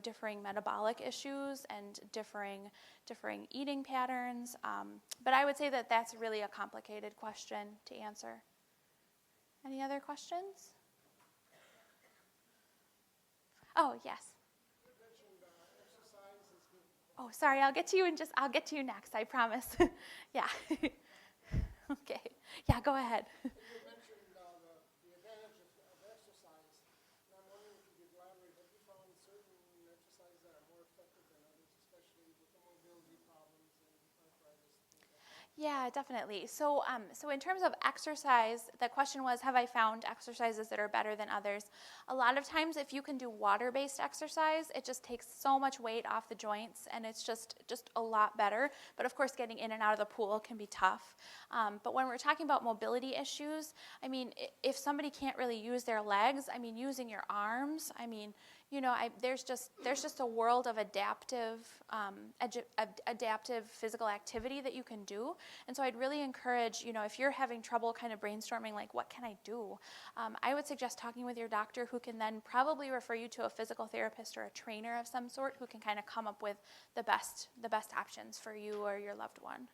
[SPEAKER 1] differing metabolic issues and differing eating patterns. But I would say that that's really a complicated question to answer. Any other questions? Oh, yes. Oh, sorry, I'll get to you next, I promise. Yeah. Okay. Yeah, go ahead.
[SPEAKER 5] You mentioned the advantage of exercise, and I'm wondering if you could elaborate. Have you found certain exercises that are more effective than others, especially with the mobility problems and arthritis, things like that?
[SPEAKER 1] Yeah, definitely. So in terms of exercise, the question was, have I found exercises that are better than others? A lot of times, if you can do water-based exercise, it just takes so much weight off the joints, and it's just a lot better. But of course, getting in and out of the pool can be tough. But when we're talking about mobility issues, I mean, if somebody can't really use their legs, I mean, using your arms, I mean, there's just a world of adaptive physical activity that you can do. And so I'd really encourage, if you're having trouble kind of brainstorming, like, what can I do? I would suggest talking with your doctor, who can then probably refer you to a physical therapist or a trainer of some sort who can kind of come up with the best options for you or your loved one.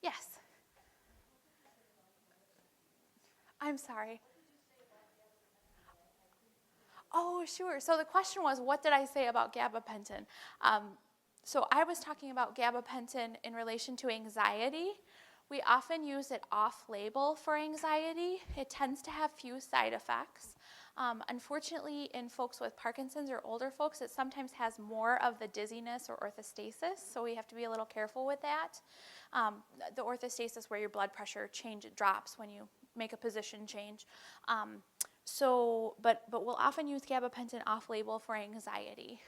[SPEAKER 1] Yes. I'm sorry. Oh, sure. So the question was, what did I say about gabapentin? So I was talking about gabapentin in relation to anxiety. We often use it off-label for anxiety. It tends to have few side effects. Unfortunately, in folks with Parkinson's or older folks, it sometimes has more of the dizziness or orthostasis, so we have to be a little careful with that. The orthostasis, where your blood pressure drops when you make a position change. But we'll often use gabapentin off-label for anxiety.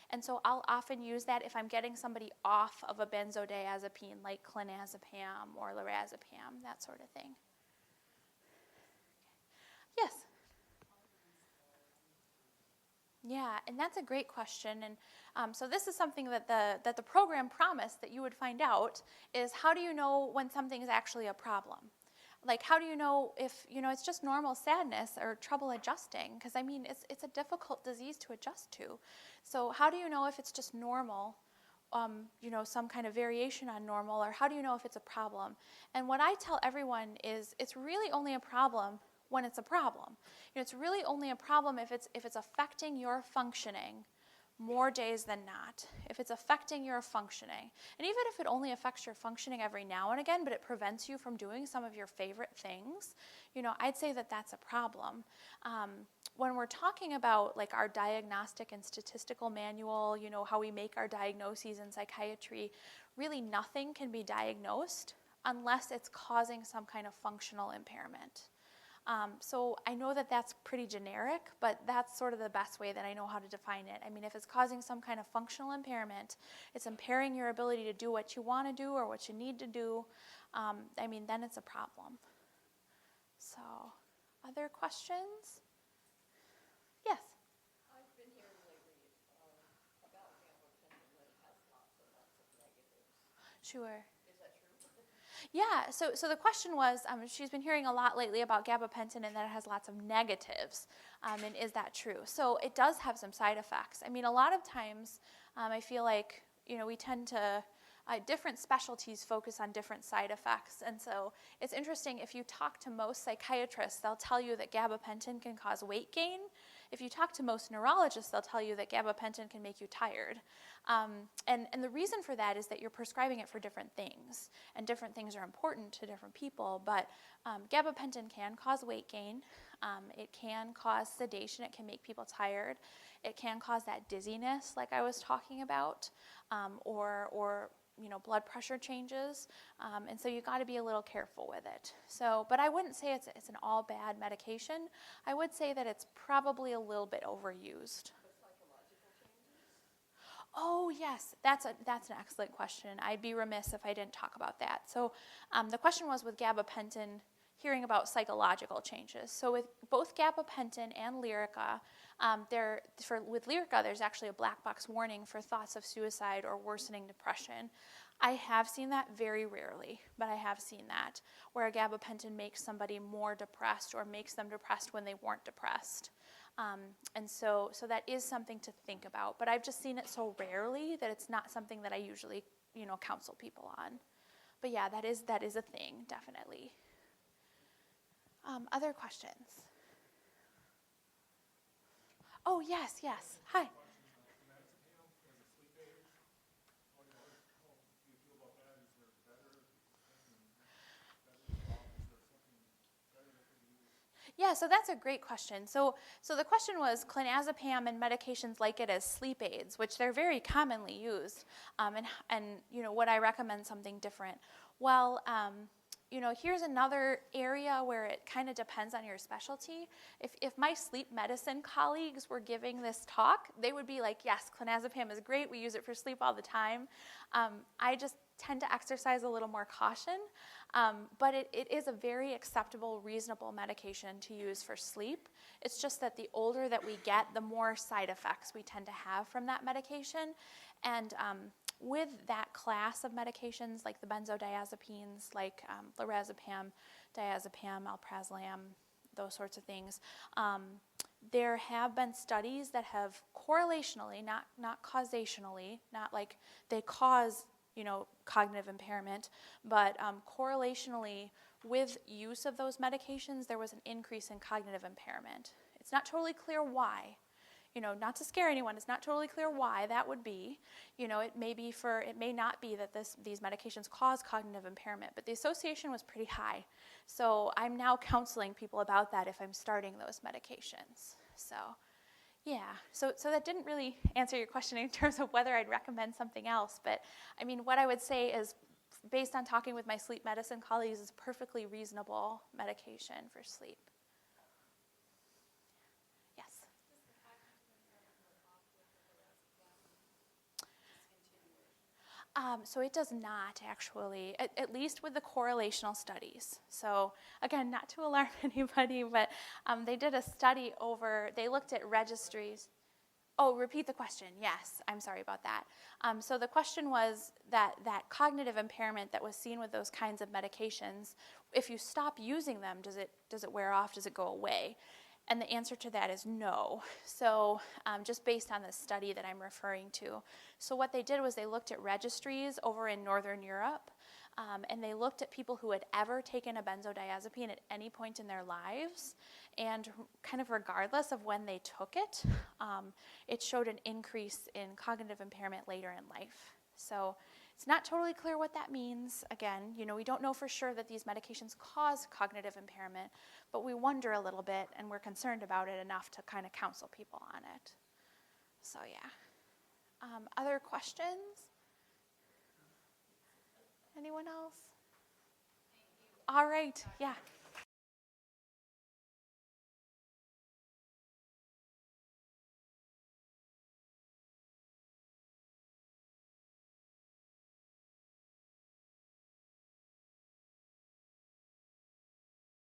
[SPEAKER 1] And so I'll often use that if I'm getting somebody off of a benzodiazepine like clonazepam or lorazepam, that sort of thing. Yes? Yeah, and that's a great question. And so this is something that the program promised that you would find out, is how do you know when something is actually a problem? Like, how do you know if, it's just normal sadness or trouble adjusting? Because, I mean, it's a difficult disease to adjust to. So how do you know if it's just normal, some kind of variation on normal, or how do you know if it's a problem? And what I tell everyone is it's really only a problem when it's a problem. It's really only a problem if it's affecting your functioning more days than not, if it's affecting your functioning, and even if it only affects your functioning every now and again, but it prevents you from doing some of your favorite things, I'd say that that's a problem. When we're talking about like our diagnostic and statistical manual, how we make our diagnoses in psychiatry, really nothing can be diagnosed unless it's causing some kind of functional impairment. So I know that that's pretty generic, but that's sort of the best way that I know how to define it. I mean, if it's causing some kind of functional impairment, it's impairing your ability to do what you want to do or what you need to do, then it's a problem. So, other questions? Yes?
[SPEAKER 4] I've been hearing lately about gabapentin that it has lots of negatives.
[SPEAKER 1] Sure.
[SPEAKER 4] Is that true?
[SPEAKER 1] Yeah, so the question was, she's been hearing a lot lately about gabapentin and that it has lots of negatives, and is that true? So it does have some side effects. I mean, a lot of times I feel like, we tend to, different specialties focus on different side effects, and so it's interesting, if you talk to most psychiatrists, they'll tell you that gabapentin can cause weight gain. If you talk to most neurologists, they'll tell you that gabapentin can make you tired. And the reason for that is that you're prescribing it for different things, and different things are important to different people, but gabapentin can cause weight gain, it can cause sedation, it can make people tired, it can cause that dizziness like I was talking about, or blood pressure changes, and so you got to be a little careful with it. So, but I wouldn't say it's an all bad medication. I would say that it's probably a little bit overused. Oh yes, that's an excellent question. I'd be remiss if I didn't talk about that. So the question was, with gabapentin, hearing about psychological changes. So with both gabapentin and Lyrica, with Lyrica, there's actually a black box warning for thoughts of suicide or worsening depression. I have seen that very rarely, but I have seen that, where gabapentin makes somebody more depressed or makes them depressed when they weren't depressed. And so that is something to think about, but I've just seen it so rarely that it's not something that I usually, counsel people on. But yeah, that is a thing, definitely. Other questions? Oh, yes. Hi. Yeah, so that's a great question. So the question was clonazepam and medications like it as sleep aids, which they're very commonly used, and would I recommend something different? Well, here's another area where it kind of depends on your specialty. If my sleep medicine colleagues were giving this talk, they would be like, yes, clonazepam is great, we use it for sleep all the time. I just tend to exercise a little more caution, but it is a very acceptable, reasonable medication to use for sleep. It's just that the older that we get, the more side effects we tend to have from that medication. And with that class of medications, like the benzodiazepines, like lorazepam, diazepam, alprazolam, those sorts of things, there have been studies that have correlationally, not causationally, not like they cause cognitive impairment, but correlationally with use of those medications, there was an increase in cognitive impairment. It's not totally clear why. Not to scare anyone, it's not totally clear why that would be. It may not be that these medications cause cognitive impairment, but the association was pretty high. So I'm now counseling people about that if I'm starting those medications. So, yeah, so that didn't really answer your question in terms of whether I'd recommend something else, but what I would say is, based on talking with my sleep medicine colleagues, is perfectly reasonable medication for sleep. Yes? So it does not, actually, at least with the correlational studies. So again, not to alarm anybody, but they did a study they looked at registries. Oh, repeat the question. Yes, I'm sorry about that. So the question was that cognitive impairment that was seen with those kinds of medications, if you stop using them, does it wear off? Does it go away? And the answer to that is no. So just based on the study that I'm referring to. So what they did was they looked at registries over in Northern Europe, And they looked at people who had ever taken a benzodiazepine at any point in their lives, and kind of regardless of when they took it, it showed an increase in cognitive impairment later in life. So it's not totally clear what that means. Again, we don't know for sure that these medications cause cognitive impairment, but we wonder a little bit, and we're concerned about it enough to kind of counsel people on it. So yeah. Other questions? Anyone else? All right, yeah.